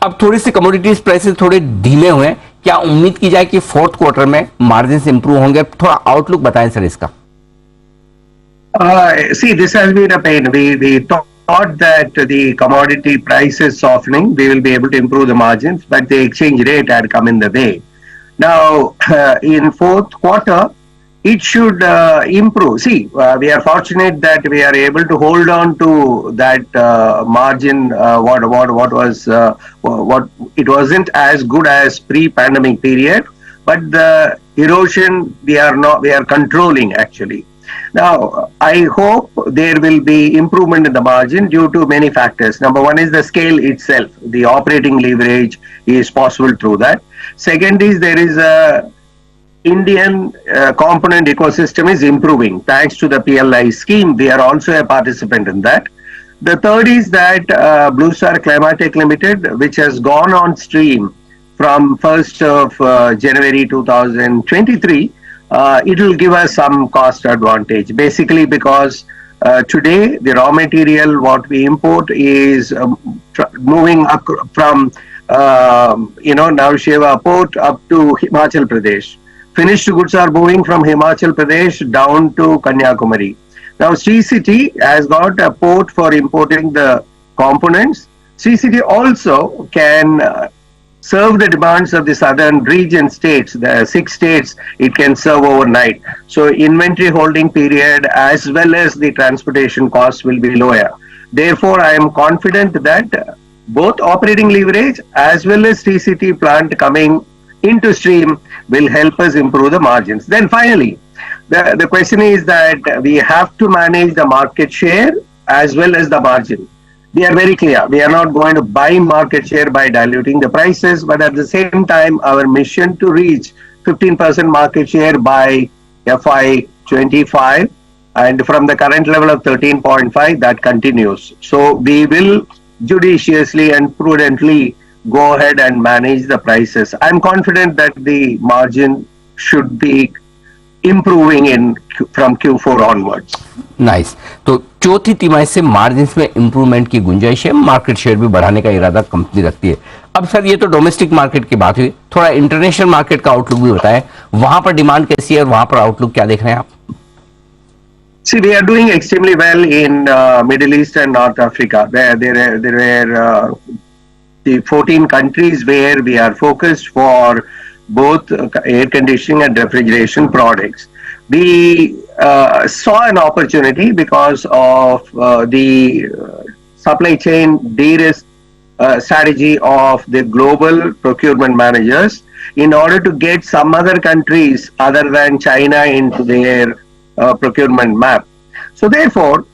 अब थोड़ी सी कमोडिटीज प्राइसेस थोड़े धीमे हुए हैं, क्या उम्मीद की जाए कि फोर्थ क्वार्टर में मार्जिन इंप्रूव होंगे? थोड़ा आउटलुक बताएं सर इसका। See, this has been a pain. We thought that the commodity prices softening, we will be able to improve the margins, but the exchange rate had come in the way. Now, in fourth quarter, it should improve. See, we are fortunate that we are able to hold on to that margin. What it wasn't as good as pre-pandemic period, but the erosion we are controlling actually. Now, I hope there will be improvement in the margin due to many factors. Number one is the scale itself. The operating leverage is possible through that. Second is there is a Indian component ecosystem is improving thanks to the PLI scheme. We are also a participant in that. The third is that Blue Star Climatech Limited, which has gone on stream from 1st of January 2023, it will give us some cost advantage. Basically because today the raw material what we import is moving from Navsheva port up to Himachal Pradesh. Finished goods are moving from Himachal Pradesh down to Kanyakumari. Now Sri City has got a port for importing the components. Sri City also can serve the demands of the southern region states, the 6 states it can serve overnight. So inventory holding period as well as the transportation costs will be lower. Therefore, I am confident that both operating leverage as well as TCT plant coming into stream will help us improve the margins. Then finally, the question is that we have to manage the market share as well as the margin. We are very clear. We are not going to buy market share by diluting the prices, but at the same time, our mission to reach 15% market share by FY25 and from the current level of 13.5, that continues. So we will judiciously and prudently go ahead and manage the prices. I'm confident that the margin should be improving from Q4 onwards. Nice. तो चौथी तिमाही से margin में improvement की गुंजाइश है, market share भी बढ़ाने का इरादा कंपनी रखती है। अब सर ये तो डोमेस्टिक मार्केट की बात हुई, थोड़ा इंटरनेशनल मार्केट का आउटलुक भी बताएं, वहां पर डिमांड कैसी है और वहां पर आउटलुक क्या देख रहे हैं आप? See, we are doing extremely well in Middle East and North Africa. There were the 14 countries where we are focused for both air conditioning and refrigeration products. We saw an opportunity because of the supply chain de-risk strategy of the global procurement managers in order to get some other countries other than China into their procurement map. So therefore,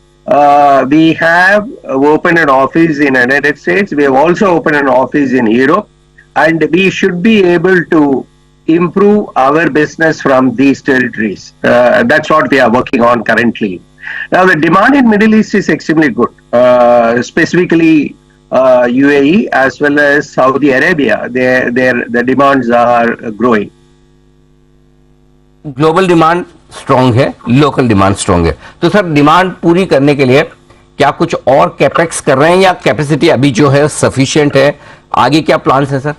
we have opened an office in the United States. We have also opened an office in Europe, and we should be able to improve our business from these territories. That's what we are working on currently. Now, the demand in Middle East is extremely good, specifically UAE as well as Saudi Arabia. The demands are growing. Global demand strong है, local demand strong है, तो sir demand पूरी करने के लिए क्या कुछ और कैपेक्स कर रहे हैं या कैपेसिटी अभी जो है सफिशिएंट है? आगे क्या प्लान्स है sir?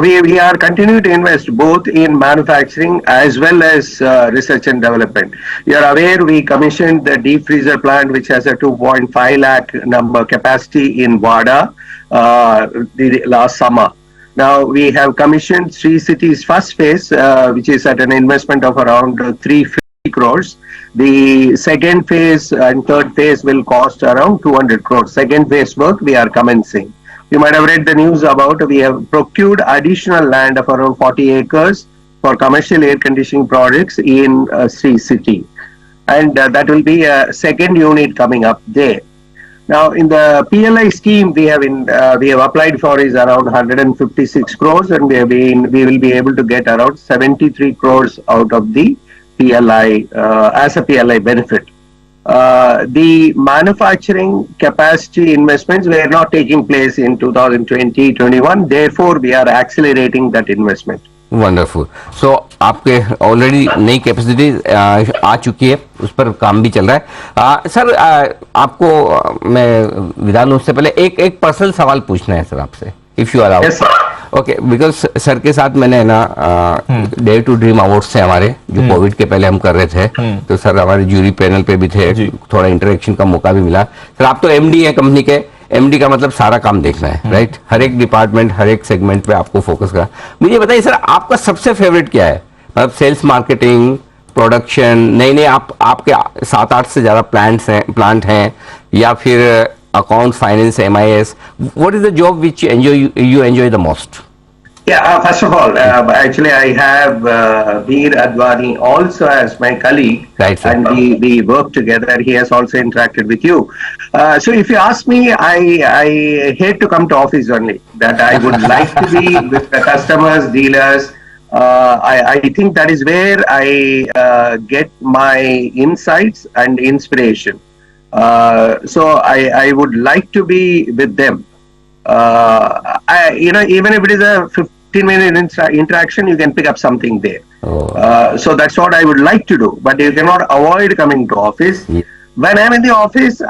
We are continuing to invest both in manufacturing as well as research and development. You are aware we commissioned the deep freezer plant which has a 2.5 lakh number capacity in Wada the last summer. Now we have commissioned Sri City's first phase which is at an investment of around 350 crores. The second phase and third phase will cost around 200 crores. Second phase work we are commencing. You might have read the news about we have procured additional land of around 40 acres for commercial air conditioning projects in Sri City. And that will be a second unit coming up there. Now, in the PLI scheme, we have applied for is around 156 crores, and we will be able to get around 73 crores out of the PLI as a PLI benefit. The manufacturing capacity investments were not taking place in 2020-21. Therefore, we are accelerating that investment. Wonderful. So आपके already नई capacity आ चुकी है, उस पर काम भी चल रहा है। सर आपको मैं विदा लूं उससे पहले एक पर्सनल सवाल पूछना है सर आपसे, if you allow. Yes, sir. Okay, because sir के साथ मैंने ना डेयर टू ड्रीम अवार्ड्स थे हमारे, जो कोविड के पहले हम कर रहे थे, तो सर हमारे जूरी पैनल पे भी थे, थोड़ा इंटरेक्शन का मौका भी मिला। सर आप तो एमडी है कंपनी के, एमडी का मतलब सारा काम देखना है, राइट? हर एक डिपार्टमेंट, हर एक सेगमेंट पे आपको फोकस करना। मुझे बताइए सर, आपका सबसे फेवरेट क्या है? मतलब सेल्स, मार्केटिंग, प्रोडक्शन, नए आपके 7-8 से ज्यादा प्लांट हैं, या फिर account, finance, MIS? What is the job which you enjoy the most? Yeah, first of all, actually, I have Veer Advani also as my colleague, Right, sir. and we work together. He has also interacted with you. So, if you ask me, I hate to come to office only. That I would like to be with the customers, dealers. I think that is where I get my insights and inspiration. So, I would like to be with them. Even if it is a 15-minute interaction, you can pick up something there. So that's what I would like to do. But you cannot avoid coming to office. Yeah. When I'm in the office,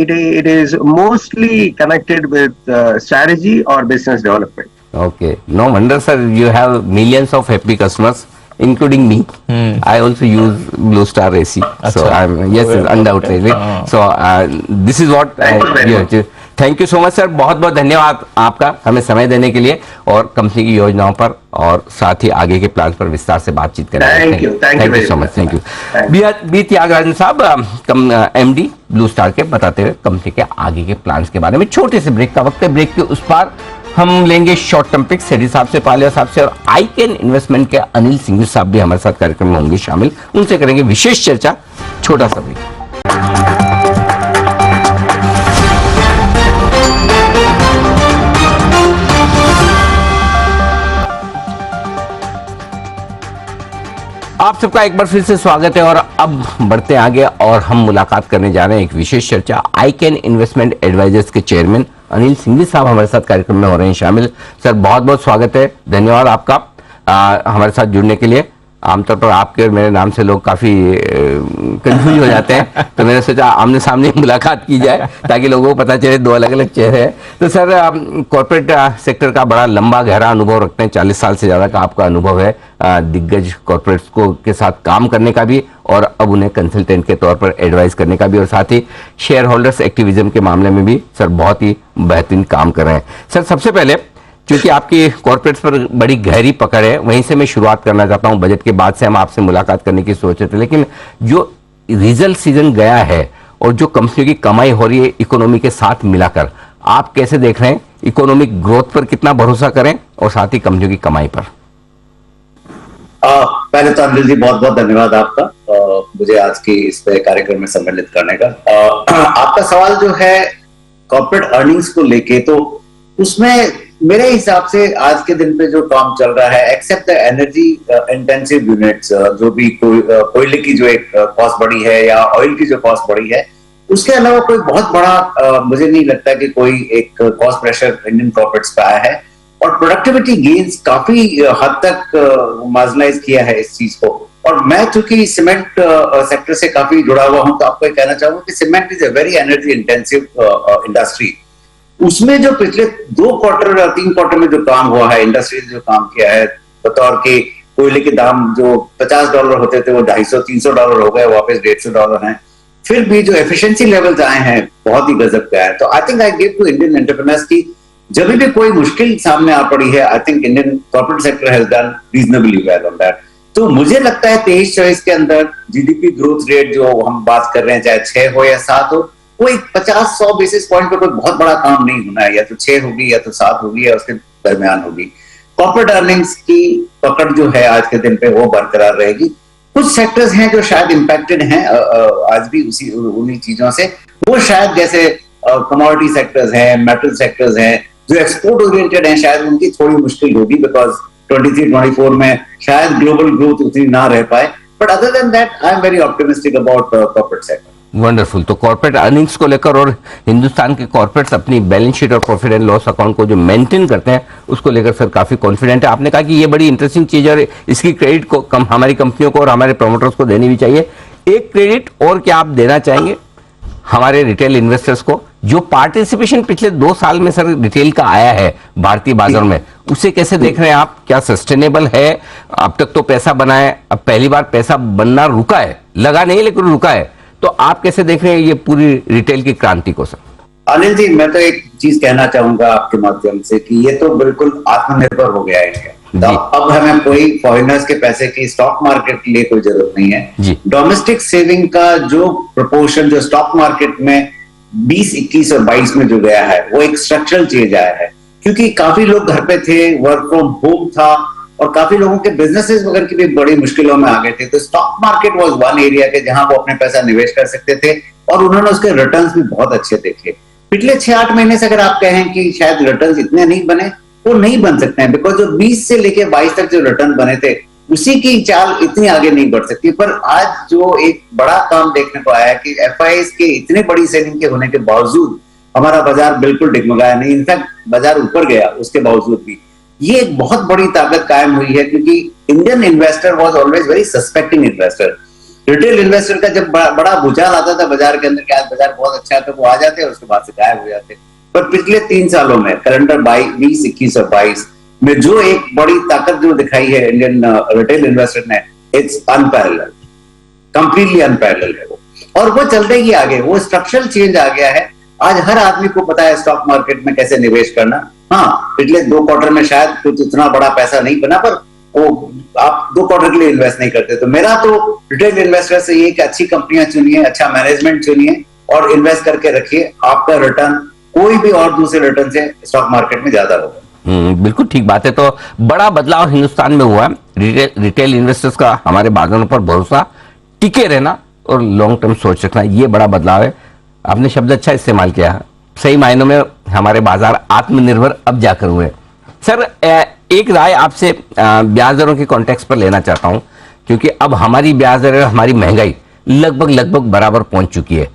it is mostly connected with strategy or business development. Okay, no wonder sir, you have millions of happy customers, including me. I also use Blue Star AC. So I'm yes, undoubtedly. So this is what thank you so much sir, बहुत बहुत धन्यवाद आपका हमें समय देने के लिए और कंपनी की योजनाओं पर और साथ ही आगे के प्लान पर विस्तार से बातचीत करने के लिए। Thank you so much, thank you. B Thyagarajan साहब, MD ब्लू स्टार के, बताते हुए कंपनी के आगे के प्लान्स के बारे में। छोटे से ब्रेक का वक्त है, ब्रेक के उस पार हम लेंगे शॉर्ट टर्म पिक्स सेठी साहब से, पालिया साहब से, और आईकैन इन्वेस्टमेंट के अनिल सिंघवी साहब भी हमारे साथ कार्यक्रम में होंगे शामिल, उनसे करेंगे विशेष चर्चा। छोटा सा ब्रेक। आप सबका एक बार फिर से स्वागत है और अब बढ़ते आगे और हम मुलाकात करने जा रहे हैं एक विशेष चर्चा। आईकैन इन्वेस्टमेंट एडवाइजर्स के चेयरमैन अनिल सिंघवी साहब हमारे साथ कार्यक्रम में हो रहे हैं शामिल। सर बहुत बहुत स्वागत है, धन्यवाद आपका हमारे साथ जुड़ने के लिए। आमतौर पर आपके और मेरे नाम से लोग काफी कंफ्यूज हो जाते हैं, तो मैंने सोचा आमने सामने मुलाकात की जाए ताकि लोगों को पता चले दो अलग अलग चेहरे हैं। तो सर कॉर्पोरेट सेक्टर का बड़ा लंबा गहरा अनुभव रखते हैं, 40 साल से ज्यादा का आपका अनुभव है दिग्गज कॉर्पोरेट्स को के साथ काम करने का भी, और अब उन्हें कंसल्टेंट के तौर पर एडवाइस करने का भी, और साथ ही शेयर होल्डर्स एक्टिविज्म के मामले में भी सर बहुत ही बेहतरीन काम कर रहे हैं। सर सबसे पहले क्योंकि आपकी कॉर्पोरेट्स पर बड़ी गहरी पकड़ है, वहीं से मैं शुरुआत करना चाहता हूं। बजट के बाद से हम आपसे मुलाकात करने की सोच रहे थे, लेकिन जो रिजल्ट सीजन गया है और जो कंपनियों की कमाई हो रही है इकोनॉमी के साथ मिलाकर, आप कैसे देख रहे हैं? इकोनॉमिक ग्रोथ पर कितना भरोसा करें और साथ ही कंपनियों की कमाई पर? पहले तो अनिल जी बहुत बहुत धन्यवाद आपका मुझे आज की इस कार्यक्रम में सम्मिलित करने का। आपका सवाल जो है कॉर्पोरेट अर्निंग्स को लेके, तो उसमें मेरे हिसाब से आज के दिन पे जो काम चल रहा है, except the energy intensive units, जो भी कोयले की जो एक कॉस्ट बढ़ी है या ऑयल की जो कॉस्ट बढ़ी है, उसके अलावा कोई बहुत बड़ा मुझे नहीं लगता कि कोई एक कॉस्ट प्रेशर इंडियन कॉर्पोरेट्स पे आया है। और प्रोडक्टिविटी गेन्स काफी हद तक मार्जिनलाइज किया है इस चीज को। और मैं चूंकि सीमेंट सेक्टर से काफी जुड़ा हुआ हूं, तो आपको ये कहना चाहूंगा कि cement is a very energy intensive industry. उसमें जो पिछले 2 क्वार्टर या 3 क्वार्टर में जो काम हुआ है, इंडस्ट्री ने जो काम किया है, बतौर के कोयले के दाम जो $50 होते थे वो $250-300 हो गए, वापस $150 हैं। फिर भी जो एफिशिएंसी लेवल्स आए हैं बहुत ही गजब का है। तो I think I give to Indian entrepreneurs की जब भी कोई मुश्किल सामने आ पड़ी है, I think Indian corporate sector has done reasonably well on that. तो मुझे लगता है 23-24 के अंदर जीडीपी ग्रोथ रेट जो हम बात कर रहे हैं, चाहे 6 हो या 7 हो, कोई 50-100 बेसिस पॉइंट पे कोई बहुत बड़ा काम नहीं होना है। या तो 6 होगी या तो 7 होगी या उसके दरमियान होगी। कॉर्पोरेट अर्निंग्स की पकड़ जो है आज के दिन पे वो बरकरार रहेगी। कुछ सेक्टर्स हैं जो शायद इंपैक्टेड हैं आज भी उन्हीं चीजों से, वो शायद जैसे कमोडिटी सेक्टर्स हैं, मेटल सेक्टर्स हैं, जो एक्सपोर्ट ओरिएंटेड हैं, शायद उनकी थोड़ी मुश्किल होगी, बिकॉज 23-24 में शायद ग्लोबल ग्रोथ उतनी ना रह पाए। But other than that I am very optimistic about corporate sector. Wonderful. तो कॉर्पोरेट अर्निंग्स को लेकर और हिंदुस्तान के कॉर्पोरेट्स अपनी बैलेंस शीट और प्रॉफिट एंड लॉस अकाउंट को जो मेंटेन करते हैं उसको लेकर सर काफी कॉन्फिडेंट है। आपने कहा कि ये बड़ी इंटरेस्टिंग चीज है और इसकी क्रेडिट को हमारी कंपनियों को और हमारे प्रमोटर्स को देनी भी चाहिए। एक क्रेडिट और क्या आप देना चाहेंगे हमारे रिटेल इन्वेस्टर्स को, जो पार्टिसिपेशन पिछले 2 साल में सर रिटेल का आया है भारतीय बाजार में, उसे कैसे देख रहे हैं आप? क्या सस्टेनेबल है? अब तक तो पैसा बना है, अब पहली बार पैसा बनना रुका है, लगा नहीं लेकिन रुका है, तो आप कैसे देख रहे हैं ये पूरी रिटेल की क्रांति को सर? अनिल जी, मैं तो एक चीज कहना चाहूंगा आपके माध्यम से कि ये तो बिल्कुल आत्मनिर्भर हो गया है। तो अब हमें कोई फॉरेनर्स के पैसे की स्टॉक मार्केट के लिए कोई जरूरत नहीं है। डोमेस्टिक सेविंग का जो प्रोपोर्शन जो स्टॉक मार्केट में 20, 21 और 22 में जो गया है वो एक स्ट्रक्चरल चेंज आया है, क्योंकि काफी लोग घर पे थे, वर्क फ्रॉम होम था और काफी लोगों के बिजनेसेस वगैरह की भी बड़ी मुश्किलों में आ गए थे। तो stock market was one area के जहां वो अपने पैसा निवेश कर सकते थे और उन्होंने उसके रिटर्न्स भी बहुत अच्छे देखे। पिछले 6-8 महीने से अगर आप कहें कि शायद रिटर्न्स इतने नहीं बने, वो नहीं बन सकते हैं, बिकॉज जो 20 से लेके 22 तक जो रिटर्न बने थे उसी की चाल इतनी आगे नहीं बढ़ सकती। पर आज जो एक बड़ा काम देखने को आया है कि एफआईआईज के इतनी बड़ी सेलिंग के होने के बावजूद हमारा बाजार बिल्कुल डिगमगाया नहीं, इनफैक्ट बाजार ऊपर गया उसके बावजूद भी। ये एक बहुत बड़ी ताकत कायम हुई है, क्योंकि Indian investor was always very suspecting investor. Retail investor का जब बड़ा भूचाल आता था बाजार के अंदर कि आज बाजार बहुत अच्छा है तो वो आ जाते और उसके बाद से गायब हो जाते। पर पिछले 3 सालों में कैलेंडर 20, 21 और 22 में जो एक बड़ी ताकत जो दिखाई है इंडियन रिटेल इन्वेस्टर ने, इट्स अनपैरेलल्ड, कंप्लीटली अनपैरेलल्ड है वो, और वो चलते ही आगे। वो स्ट्रक्चरल चेंज आ गया है। आज हर आदमी को पता है स्टॉक मार्केट में कैसे निवेश करना। हाँ, पिछले 2 क्वार्टर में शायद कुछ इतना बड़ा पैसा नहीं बना, पर वो आप 2 क्वार्टर के लिए इन्वेस्ट नहीं करते। तो मेरा तो रिटेल इन्वेस्टर से ये कि अच्छी कंपनियां चुनिए, अच्छा मैनेजमेंट चुनिए और इन्वेस्ट करके रखिए, आपका रिटर्न कोई भी और दूसरे रिटर्न से स्टॉक मार्केट में ज्यादा होगा। बिल्कुल ठीक बात है। तो बड़ा बदलाव हिंदुस्तान में हुआ है। रिटेल इन्वेस्टर्स का हमारे बाजारों पर भरोसा, टिके रहना और लॉन्ग टर्म सोच रखना, ये बड़ा बदलाव है। आपने शब्द अच्छा इस्तेमाल किया है। सही मायनों में हमारे बाजार आत्मनिर्भर अब जाकर हुए। सर, एक राय आपसे ब्याज दरों के कॉन्टेक्स्ट पर लेना चाहता हूं, क्योंकि अब हमारी ब्याज दर, हमारी महंगाई लगभग बराबर पहुंच चुकी है।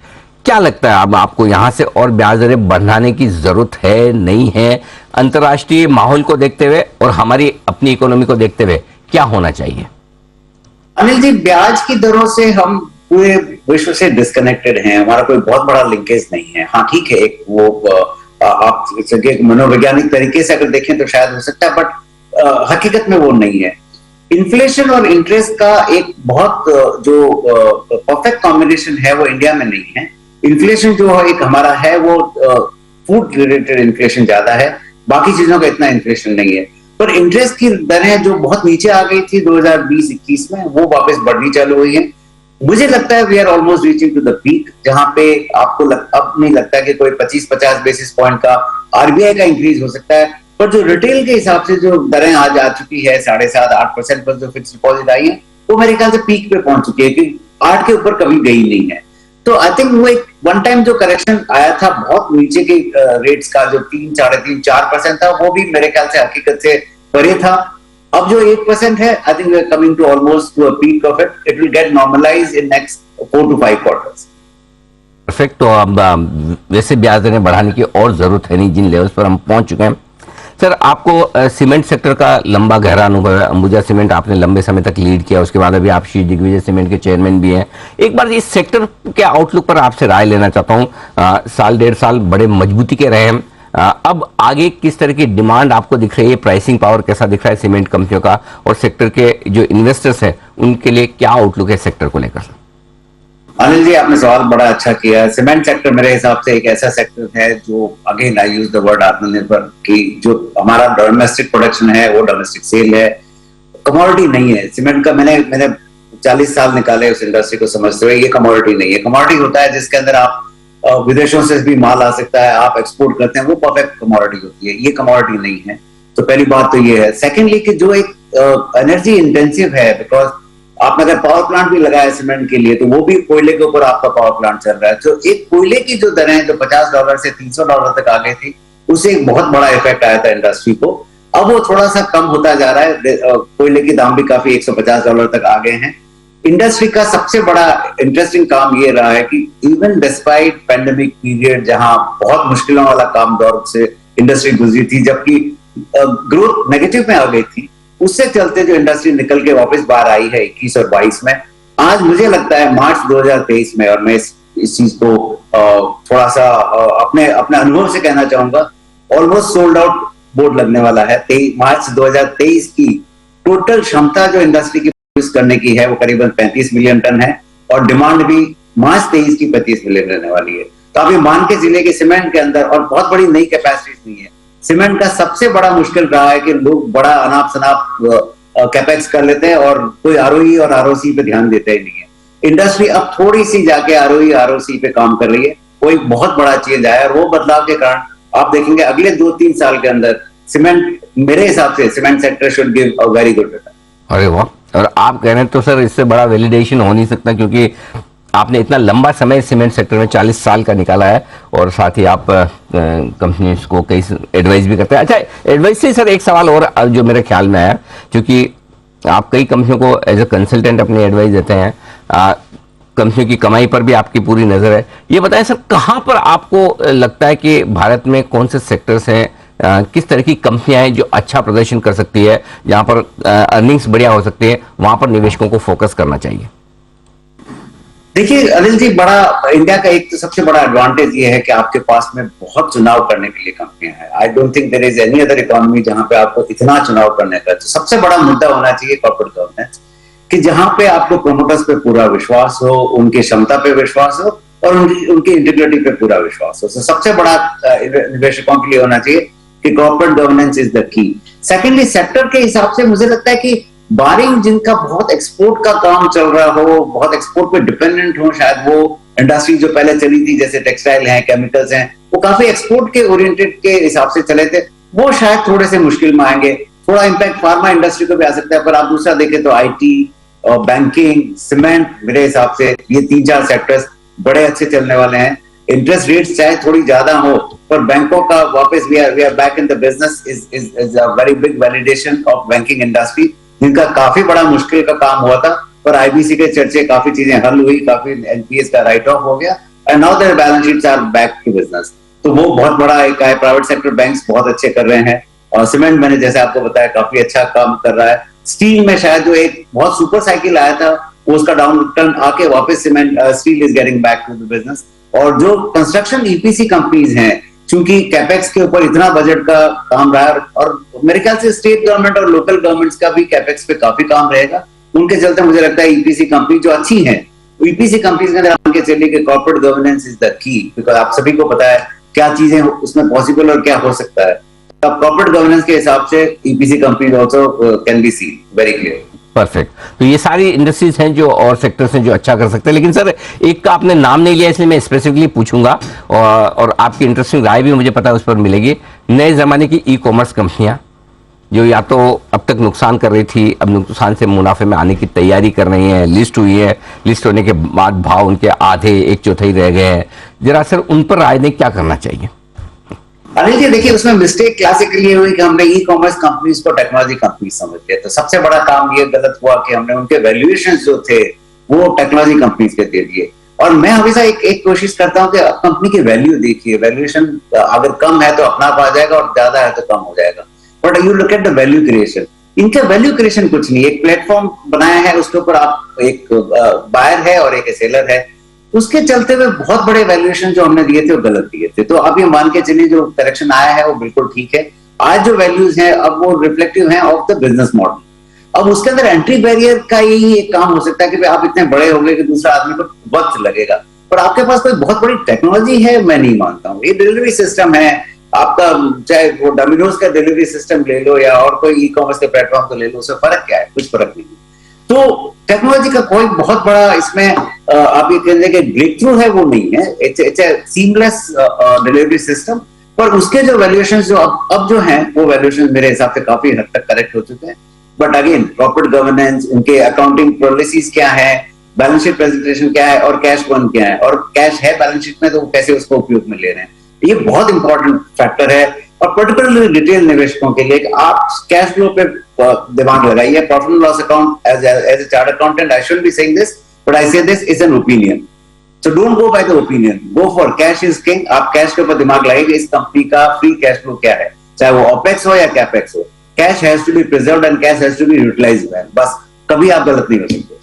क्या लगता है अब आपको यहां से और ब्याज दरें बढ़ाने की जरूरत है, नहीं है? अंतर्राष्ट्रीय माहौल को देखते हुए और हमारी अपनी इकोनॉमी को देखते हुए क्या होना चाहिए? अनिल जी, ब्याज की दरों से हम पूरे विश्व से डिस्कनेक्टेड हैं, हमारा कोई बहुत बड़ा लिंकेज नहीं है। हाँ ठीक है, एक वो आप मनोवैज्ञानिक तरीके से अगर देखें तो शायद हो सकता है, बट हकीकत में वो नहीं है। इन्फ्लेशन और इंटरेस्ट का एक बहुत जो परफेक्ट कॉम्बिनेशन है वो इंडिया में नहीं है। इन्फ्लेशन जो एक हमारा है वो फूड रिलेटेड इन्फ्लेशन ज्यादा है, बाकी चीजों का इतना इन्फ्लेशन नहीं है। पर इंटरेस्ट की दरें जो बहुत नीचे आ गई थी 2020-21 में, वो वापस बढ़नी चालू हुई है। मुझे लगता है we are almost reaching to the peak, जहां पे आपको अब नहीं लगता कि कोई 25-50 बेसिस पॉइंट का आरबीआई का इंक्रीज हो सकता है। पर जो रिटेल के हिसाब से जो दरें आज आ चुकी है 7.5-8% पर जो फिक्स डिपॉजिट आई है, वो मेरे ख्याल से पीक पे पहुंच चुकी है, कि 8 के ऊपर कभी गई नहीं है। तो आई थिंक वो एक वन टाइम जो करेक्शन आया था बहुत नीचे के रेट्स का, जो 3, 3.5-4% था, वो भी मेरे ख्याल से हकीकत से परे था। अब जो 8% है, I think we are coming to almost to a peak of it. It will get normalise in next 4 to 5 quarters. Perfect. तो अब वैसे ब्याज दरें बढ़ाने की और जरूरत है नहीं, जिन लेवल्स पर हम पहुंच चुके हैं। सर, आपको सीमेंट सेक्टर का लंबा गहरा अनुभव है। अंबुजा सीमेंट आपने लंबे समय तक लीड किया, उसके बाद अभी आप श्री दिग्विजय सीमेंट के चेयरमैन भी हैं। एक बार इस सेक्टर के आउटलुक पर आपसे राय लेना चाहता हूं। 1.5 साल बड़े मजबूती के रहे हैं, अब आगे किस तरह की डिमांड आपको दिख रही है? प्राइसिंग पावर कैसा दिख रहा है सीमेंट कंपनियों का, और सेक्टर के जो इन्वेस्टर्स हैं उनके लिए क्या आउटलुक है सेक्टर को लेकर? अनिल जी, आपने सवाल बड़ा अच्छा किया। सीमेंट सेक्टर मेरे हिसाब से एक ऐसा सेक्टर है जो, again I use the word आत्मनिर्भर, कि जो हमारा डोमेस्टिक प्रोडक्शन है वो डोमेस्टिक सेल है, कमोडिटी नहीं है। सीमेंट का मैंने 40 साल निकाले उस इंडस्ट्री को समझते हुए। ये कमोडिटी नहीं है। कमोडिटी होता है जिसके अंदर आप विदेशों से भी माल आ सकता है, आप एक्सपोर्ट करते हैं, वो परफेक्ट कमोडिटी होती है। ये कमोडिटी नहीं है। तो पहली बात तो ये है। सेकेंडली कि जो एक एनर्जी इंटेंसिव है, बिकॉज आपने अगर पावर प्लांट भी लगाया सीमेंट के लिए तो वो भी कोयले के ऊपर आपका पावर प्लांट चल रहा है। तो एक कोयले की जो दरें जो $50 से $300 तक आ गई थी, उससे एक बहुत बड़ा इफेक्ट आया था इंडस्ट्री को। अब वो थोड़ा सा कम होता जा रहा है। कोयले के दाम भी काफी $150 तक आ गए हैं। इंडस्ट्री का सबसे बड़ा इंटरेस्टिंग काम ये रहा है कि इवन डिस्पाइट पैंडेमिक पीरियड जहां बहुत मुश्किलों वाला काम दौर से इंडस्ट्री गुजरी थी, जबकि ग्रोथ नेगेटिव में आ गई थी, उससे चलते जो इंडस्ट्री निकल के वापस बाहर आई है 21 और 22 में, आज मुझे लगता है मार्च 2023 में, और मैं इस चीज को थोड़ा सा अपने अनुभव से कहना चाहूंगा, ऑलमोस्ट सोल्ड आउट बोर्ड लगने वाला है। मार्च 2023 की टोटल क्षमता जो इंडस्ट्री की प्रोड्यूस करने की है वो करीबन 35 मिलियन टन है, और डिमांड भी मार्च 23 की 35 मिलियन रहने वाली है। तो अभी मान के जिले के सीमेंट के अंदर, और बहुत बड़ी नई कैपेसिटीज नहीं है, सीमेंट का सबसे बड़ा मुश्किल रहा है कि लोग बड़ा अनाप शनाप कैपेक्स कर लेते हैं और कोई आरओई और आरओसी पे ध्यान देते ही नहीं है। इंडस्ट्री अब थोड़ी सी जाके आरओई आरओसी पे काम कर रही है, वो एक बहुत बड़ा चेंज आया, और वो बदलाव के कारण आप देखेंगे अगले 2-3 साल के अंदर सीमेंट, मेरे हिसाब से cement sector should give a very good return. अरे वाह, और आप कह रहे हैं तो सर इससे बड़ा वैलिडेशन हो नहीं सकता, क्योंकि आपने इतना लंबा समय सीमेंट सेक्टर में 40 साल का निकाला है, और साथ ही आप कंपनीज को कई एडवाइस भी करते हैं। अच्छा, एडवाइस से सर एक सवाल और जो मेरे ख्याल में आया, क्योंकि आप कई कंपनियों को एज ए कंसल्टेंट अपनी एडवाइस देते हैं, कंपनियों की कमाई पर भी आपकी पूरी नजर है। ये बताएं सर, कहाँ पर आपको लगता है कि भारत में कौन से सेक्टर्स हैं, किस तरह की कंपनियां हैं जो अच्छा प्रदर्शन कर सकती है, जहां पर अर्निंग्स बढ़िया हो सकती है, वहां पर निवेशकों को फोकस करना चाहिए? देखिए अनिल जी, बड़ा इंडिया का एक तो सबसे बड़ा एडवांटेज ये है कि आपके पास में बहुत चुनाव करने के लिए कंपनियां हैं। I don't think there is any other economy जहां पे आपको इतना चुनाव करने का। तो सबसे बड़ा मुद्दा होना चाहिए कॉर्पोरेट गवर्नेंस, कि जहां पे आपको प्रोमोटर्स पे पूरा विश्वास हो, उनकी क्षमता पे विश्वास हो, और उनकी इंटीग्रिटी पे पूरा विश्वास हो। सबसे बड़ा निवेशकों के लिए होना चाहिए कि corporate governance is the key. Secondly, sector के हिसाब से मुझे लगता है कि बारिंग जिनका बहुत एक्सपोर्ट का काम चल रहा हो, बहुत एक्सपोर्ट पे डिपेंडेंट हो, शायद वो इंडस्ट्री जो पहले चली थी जैसे टेक्सटाइल है, केमिकल्स हैं, वो काफी एक्सपोर्ट के ओरिएंटेड के हिसाब से चले थे, वो शायद थोड़े से मुश्किल में आएंगे। थोड़ा इंपैक्ट फार्मा इंडस्ट्री को भी आ सकता है, पर आप दूसरा देखें तो आईटी और बैंकिंग, सीमेंट, मेरे हिसाब से ये 3-4 सेक्टर्स बड़े अच्छे चलने वाले हैं। इंटरेस्ट रेट्स चाहे थोड़ी ज्यादा हो, पर बैंकों का वापस we are back in the business is a very big validation of banking industry, जिनका काफी बड़ा मुश्किल का काम हुआ था, पर आईबीसी के चर्चे काफी चीजें हल हुई, काफी एनपीएस का राइट ऑफ हो गया, and now there balance sheets are back to business. तो वो बहुत बड़ा एक है। प्राइवेट सेक्टर बैंक्स बहुत अच्छे कर रहे हैं, और सीमेंट मैंने जैसे आपको बताया काफी अच्छा काम कर रहा है। स्टील में शायद जो एक बहुत सुपर साइकिल आया था, वो उसका डाउन टर्न आके वापस cement steel is getting back to the business. और जो कंस्ट्रक्शन ईपीसी कंपनीज हैं, चूंकि कैपेक्स के ऊपर इतना बजट का काम रहा है, और मेरे ख्याल से स्टेट गवर्नमेंट और लोकल गवर्नमेंट्स का भी कैपेक्स पे काफी काम रहेगा, उनके चलते मुझे लगता है ईपीसी कंपनी जो अच्छी है, ईपीसी कंपनीज के अंदर आगे चलिए कि corporate governance is the key, because आप सभी को पता है क्या चीजें उसमें पॉसिबल और क्या हो सकता है। अब कॉर्पोरेट गवर्नेंस के हिसाब से EPC companies also can be seen very clear. Perfect. तो ये सारी इंडस्ट्रीज हैं जो, और सेक्टर्स हैं जो अच्छा कर सकते हैं। लेकिन सर, एक का आपने नाम नहीं लिया, इसलिए मैं स्पेसिफिकली पूछूंगा, और आपकी इंटरेस्टिंग राय भी मुझे पता है उस पर मिलेगी। नए जमाने की ई कॉमर्स कंपनियां जो या तो अब तक नुकसान कर रही थी, अब नुकसान से मुनाफे में आने की तैयारी कर रही हैं, लिस्ट हुई है, लिस्ट होने के बाद भाव उनके आधे 1/4 रह गए हैं, जरा सर उन पर राय दें, क्या करना चाहिए? अनिल जी, देखिए उसमें मिस्टेक क्लासिकली ये हुई कि हमने ई कॉमर्स कंपनीज को टेक्नोलॉजी कंपनीज समझ लिया। तो सबसे बड़ा काम ये गलत हुआ कि हमने उनके वैल्यूएशन जो थे वो टेक्नोलॉजी कंपनीज के दे दिए। और मैं हमेशा एक कोशिश करता हूं कि अब कंपनी की वैल्यू देखिए, वैल्यूएशन अगर कम है तो अपना आ जाएगा, और ज्यादा है तो कम हो जाएगा। But you look at the value creation, इनका वैल्यू क्रिएशन कुछ नहीं, एक प्लेटफॉर्म बनाया है, उसके ऊपर आप एक बायर है और एक सेलर है, उसके चलते हुए बहुत बड़े वैल्यूएशन जो हमने दिए थे वो गलत दिए थे। तो अब ये मान के चलिए जो करेक्शन आया है वो बिल्कुल ठीक है। आज जो वैल्यूज हैं अब वो रिफ्लेक्टिव हैं ऑफ द बिजनेस मॉडल। अब उसके अंदर एंट्री बैरियर का यही एक काम हो सकता है कि आप इतने बड़े हो गए कि दूसरा आदमी को वक्त लगेगा, पर आपके पास कोई बहुत बड़ी टेक्नोलॉजी है, मैं नहीं मानता हूँ। ये डिलीवरी सिस्टम है आपका, चाहे वो डोमिनोज का डिलीवरी सिस्टम ले लो या और कोई ई कॉमर्स के प्लेटफॉर्म को ले लो, उससे फर्क क्या है? कुछ फर्क नहीं। तो टेक्नोलॉजी का कोई बहुत बड़ा इसमें आप ये कहते हैं कि ब्रेक थ्रू है, वो नहीं है। It's a seamless delivery system, पर उसके जो वैल्यूएशंस जो अब जो हैं वो वैल्यूएशंस मेरे हिसाब से काफी हद तक करेक्ट हो चुके हैं। बट अगेन कॉर्पोरेट गवर्नेंस, उनके अकाउंटिंग पॉलिसीज क्या है, बैलेंस शीट प्रेजेंटेशन क्या है, और कैश बर्न क्या है, और कैश है बैलेंस शीट में तो कैसे उसको उपयोग में ले रहे हैं, ये बहुत इंपॉर्टेंट फैक्टर है। और पर्टिकुलरली रिटेल निवेशकों के लिए कि आप कैश फ्लो पे दिमाग लगाइए। Profit and loss account as a chartered accountant I should be saying this, but I say this is an opinion. So don't go by the opinion, go for cash is king। आप cash के ऊपर दिमाग लगाइए इस company का free cash flow क्या है, चाहे वो ओपेक्स हो या कैपेक्स हो। Cash has to be preserved and cash has to be utilised, बस कभी आप गलत नहीं हो सकते।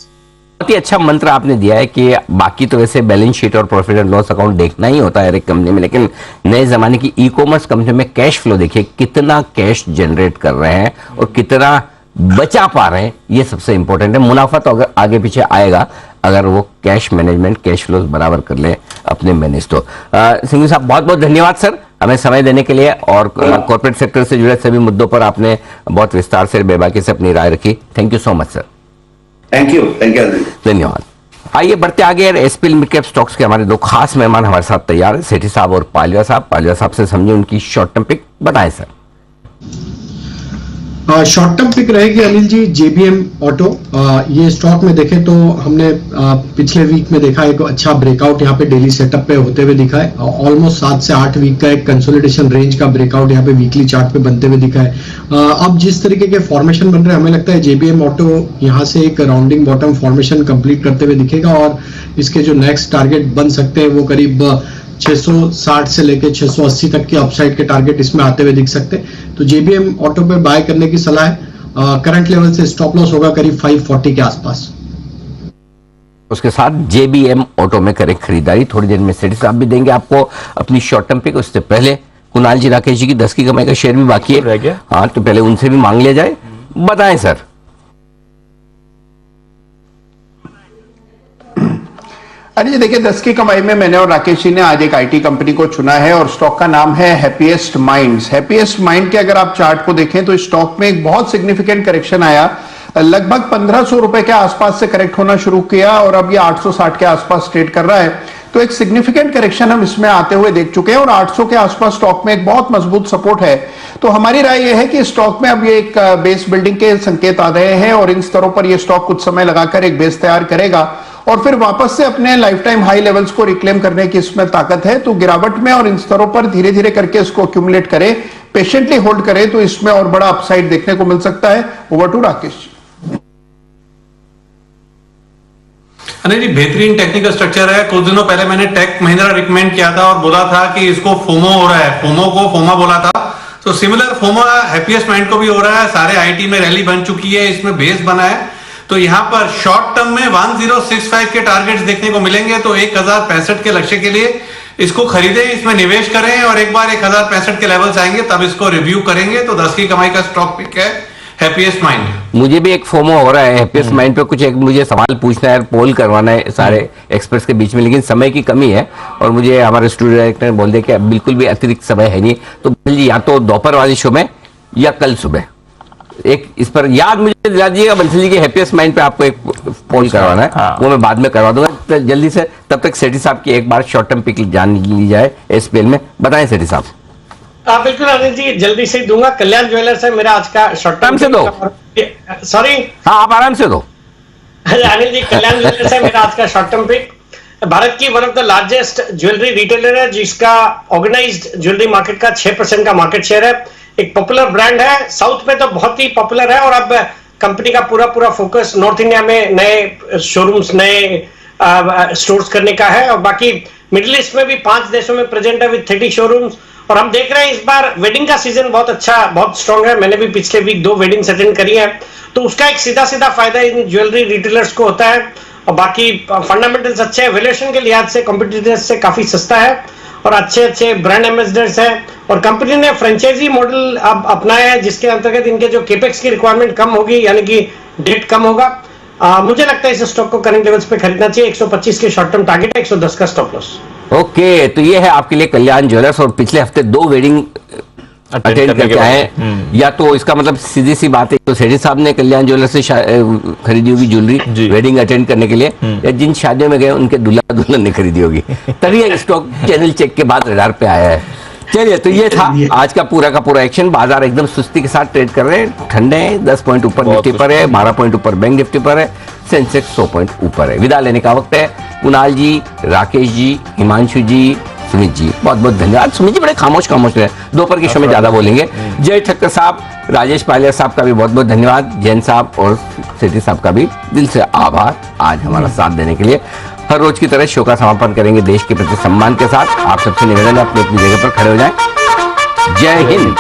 बहुत ही अच्छा मंत्र आपने दिया है कि बाकी तो वैसे बैलेंस शीट और प्रॉफिट एंड लॉस अकाउंट देखना ही होता है हर एक कंपनी में, लेकिन नए जमाने की ई कॉमर्स कंपनी में कैश फ्लो देखिए, कितना कैश जनरेट कर रहे हैं और कितना बचा पा रहे हैं, ये सबसे इंपॉर्टेंट है। मुनाफा तो अगर आगे पीछे आएगा अगर वो कैश मैनेजमेंट, कैश फ्लो बराबर कर ले अपने मैनेज। तो सिंघवी साहब बहुत बहुत धन्यवाद सर हमें समय देने के लिए, और कॉर्पोरेट सेक्टर से जुड़े सभी मुद्दों पर आपने बहुत विस्तार से बेबाकी से अपनी राय रखी। Thank you so much sir. Thank you धन्यवाद। आइए बढ़ते आगे। एसपीएल मिड कैप स्टॉक्स के हमारे दो खास मेहमान हमारे साथ तैयार है, सेठी साहब और पालिया साहब। पालिया साहब से समझे उनकी शॉर्ट टर्म पिक बताएं सर। शॉर्ट टर्म पिक रहेगी अनिल जी जेबीएम ऑटो। ये स्टॉक में देखें तो हमने पिछले वीक में देखा एक अच्छा ब्रेकआउट यहाँ पे डेली सेटअप पे होते हुए दिखा है। ऑलमोस्ट 7 से 8 वीक का एक कंसोलिडेशन रेंज का ब्रेकआउट यहाँ पे वीकली चार्ट पे बनते हुए दिखा है। अब जिस तरीके के फॉर्मेशन बन रहे हैं हमें लगता है जेबीएम ऑटो यहाँ से एक राउंडिंग बॉटम फॉर्मेशन कंप्लीट करते हुए दिखेगा, और इसके जो नेक्स्ट टारगेट बन सकते हैं वो करीब 660 से लेके 680 तक के अपसाइड के टारगेट इसमें आते हुए दिख सकते हैं। तो जेबीएम ऑटो पे बाय करने की सलाह है। करंट लेवल से स्टॉप लॉस होगा करीब 540 के आसपास। उसके साथ जेबीएम ऑटो में करें खरीदारी। थोड़ी देर में सेठी साहब भी देंगे आपको अपनी शॉर्ट टर्म पिक। उससे पहले कुणाल जी, राकेश जी की 10 की कमाई का शेयर भी बाकी है, रह गया। हाँ तो पहले उनसे भी मांग लिया जाए। बताएं सर। अरे देखिए 10 की कमाई में मैंने और राकेश जी ने आज एक आईटी कंपनी को चुना है और स्टॉक का नाम है हैप्पीएस्ट माइंड्स। हैप्पीएस्ट माइंड के अगर आप चार्ट को देखें तो स्टॉक में एक बहुत सिग्निफिकेंट करेक्शन आया, लगभग 1500 रुपए के आसपास से करेक्ट होना शुरू किया और अब ये 860 के आसपास ट्रेड कर रहा है। तो एक सिग्निफिकेंट करेक्शन हम इसमें आते हुए देख चुके हैं और 800 के आसपास स्टॉक में एक बहुत मजबूत सपोर्ट है। तो हमारी राय यह है कि स्टॉक में अब ये एक बेस बिल्डिंग के संकेत आ रहे हैं और इन स्तरों पर ये स्टॉक कुछ समय लगाकर एक बेस तैयार करेगा और फिर वापस से अपने लाइफ टाइम हाई लेवल्स को रिक्लेम करने की इसमें ताकत है। तो गिरावट में और इन स्तरों पर धीरे धीरे करके इसको एक्यूमुलेट करें, पेशेंटली होल्ड करें तो इसमें और बड़ा अपसाइड देखने को मिल सकता है। Over to Rakesh. अनिल जी बेहतरीन टेक्निकल स्ट्रक्चर है। कुछ दिनों पहले मैंने टेक महिंद्रा रिकमेंड किया था और बोला था कि इसको फोमो हो रहा है, फोमो को फोमा बोला था। तो सिमिलर फोमो हैप्पीएस्ट माइंड को भी हो रहा है। सारे आईटी में रैली बन चुकी है, इसमें बेस बना है। तो यहाँ पर शॉर्ट टर्म में 1065 के टारगेट्स देखने को मिलेंगे। तो 1065 के लक्ष्य के लिए इसको खरीदें, इसमें निवेश करें और एक बार 1065 के लेवल्स आएंगे तब इसको रिव्यू करेंगे। तो 10 की कमाई का स्टॉक पिक है हैप्पीएस्ट माइंड। मुझे भी एक फोमो हो रहा है हैप्पीएस्ट माइंड पे। कुछ एक मुझे सवाल पूछना है, पोल करवाना है सारे एक्सपर्ट्स के बीच में, लेकिन समय की कमी है और मुझे हमारे स्टूडियो डायरेक्टर ने बोल दिया कि अब बिल्कुल भी अतिरिक्त समय है नहीं। तो या तो दोपहर वाली शो में या कल सुबह एक इस पर याद मुझे दिला दीजिएगा बंसल जी के हैप्पीएस्ट माइंड पे आपको एक पोल करवाना है। हाँ। वो मैं बाद में करवा दूंगा तो जल्दी से। तब तक सेठी साहब की एक बार शॉर्ट टर्म पिक जान ली जाए एसपीएल में। बताएं सेठी साहब। बिल्कुल अनिल जी जल्दी से दूंगा। कल्याण ज्वेलर्स है मेरा आज का शॉर्ट टर्म से दो। सॉरी हाँ आप आराम से दो। अनिल जी कल्याण ज्वेलर्स है मेरा आज का शॉर्ट टर्म पिक। भारत की one of the largest jewellery retailer है जिसका ऑर्गेनाइज्ड ज्वेलरी मार्केट का 6% का मार्केट शेयर है। एक पॉपुलर ब्रांड है, साउथ में तो बहुत ही पॉपुलर है और अब कंपनी का पूरा फोकस नॉर्थ इंडिया में नए शोरूम्स, नए स्टोर्स करने का है और बाकी मिडिल ईस्ट में भी 5 देशों में प्रेजेंट है विद 30 शोरूम्स। और हम देख रहे हैं इस बार वेडिंग का सीजन बहुत अच्छा, बहुत स्ट्रांग है। मैंने भी पिछले वीक 2 वेडिंग्स अटेंड करी है, तो उसका एक सीधा फायदा इन ज्वेलरी रिटेलर्स को होता है। और बाकी फंडामेंटल्स अच्छे हैं, वैल्यूएशन के लिहाज से कॉम्पिटिटर्स से काफी सस्ता है और अच्छे ब्रांड एम्बेसडर्स हैं। और कंपनी ने फ्रेंचाइजी मॉडल अब अपनाया है जिसके अंतर्गत इनके जो केपेक्स की रिक्वायरमेंट कम होगी, यानी कि डेट कम होगा। मुझे लगता है इस स्टॉक को करंट लेवल्स पे खरीदना चाहिए। 125 के शॉर्ट टर्म टारगेट है, 110 का स्टॉप लॉस। ओके, तो ये है आपके लिए कल्याण ज्वेलर्स। और पिछले हफ्ते 2 वेडिंग अटेंड करके आए, या तो इसका मतलब सीधी सी बात है तो सेठी साहब ने कल्याण ज्वेलर्स से खरीदी होगी ज्वेलरी वेडिंग अटेंड करने के लिए, या जिन शादियों में गए उनके दूल्हा दुल्हन ने खरीदी होगी, तभी ये स्टॉक चैनल चेक के बाद रडार पे आया है। चलिए, तो ये था आज का पूरा एक्शन। बाजार एकदम सुस्ती के साथ ट्रेड कर रहे हैं, ठंडे हैं। 10 पॉइंट ऊपर निफ्टी पर है, 12 पॉइंट ऊपर बैंक निफ्टी पर है, सेंसेक्स 100 पॉइंट ऊपर है। विदा लेने का वक्त है। कुणाल जी, राकेश जी, हिमांशु जी, सुमित जी बहुत बहुत धन्यवाद। सुमित जी बड़े खामोश रहे, दोपहर के शो में ज्यादा बोलेंगे। जय ठक्कर साहब, राजेश पालिया साहब का भी बहुत बहुत धन्यवाद, जैन साहब और सेठी साहब का भी दिल से आभार आज हमारा साथ देने के लिए। हर रोज की तरह शो का समापन करेंगे देश के प्रति सम्मान के साथ। आप सबसे निवेदन है अपनी अपनी जगह पर खड़े हो जाएं। जय हिंद।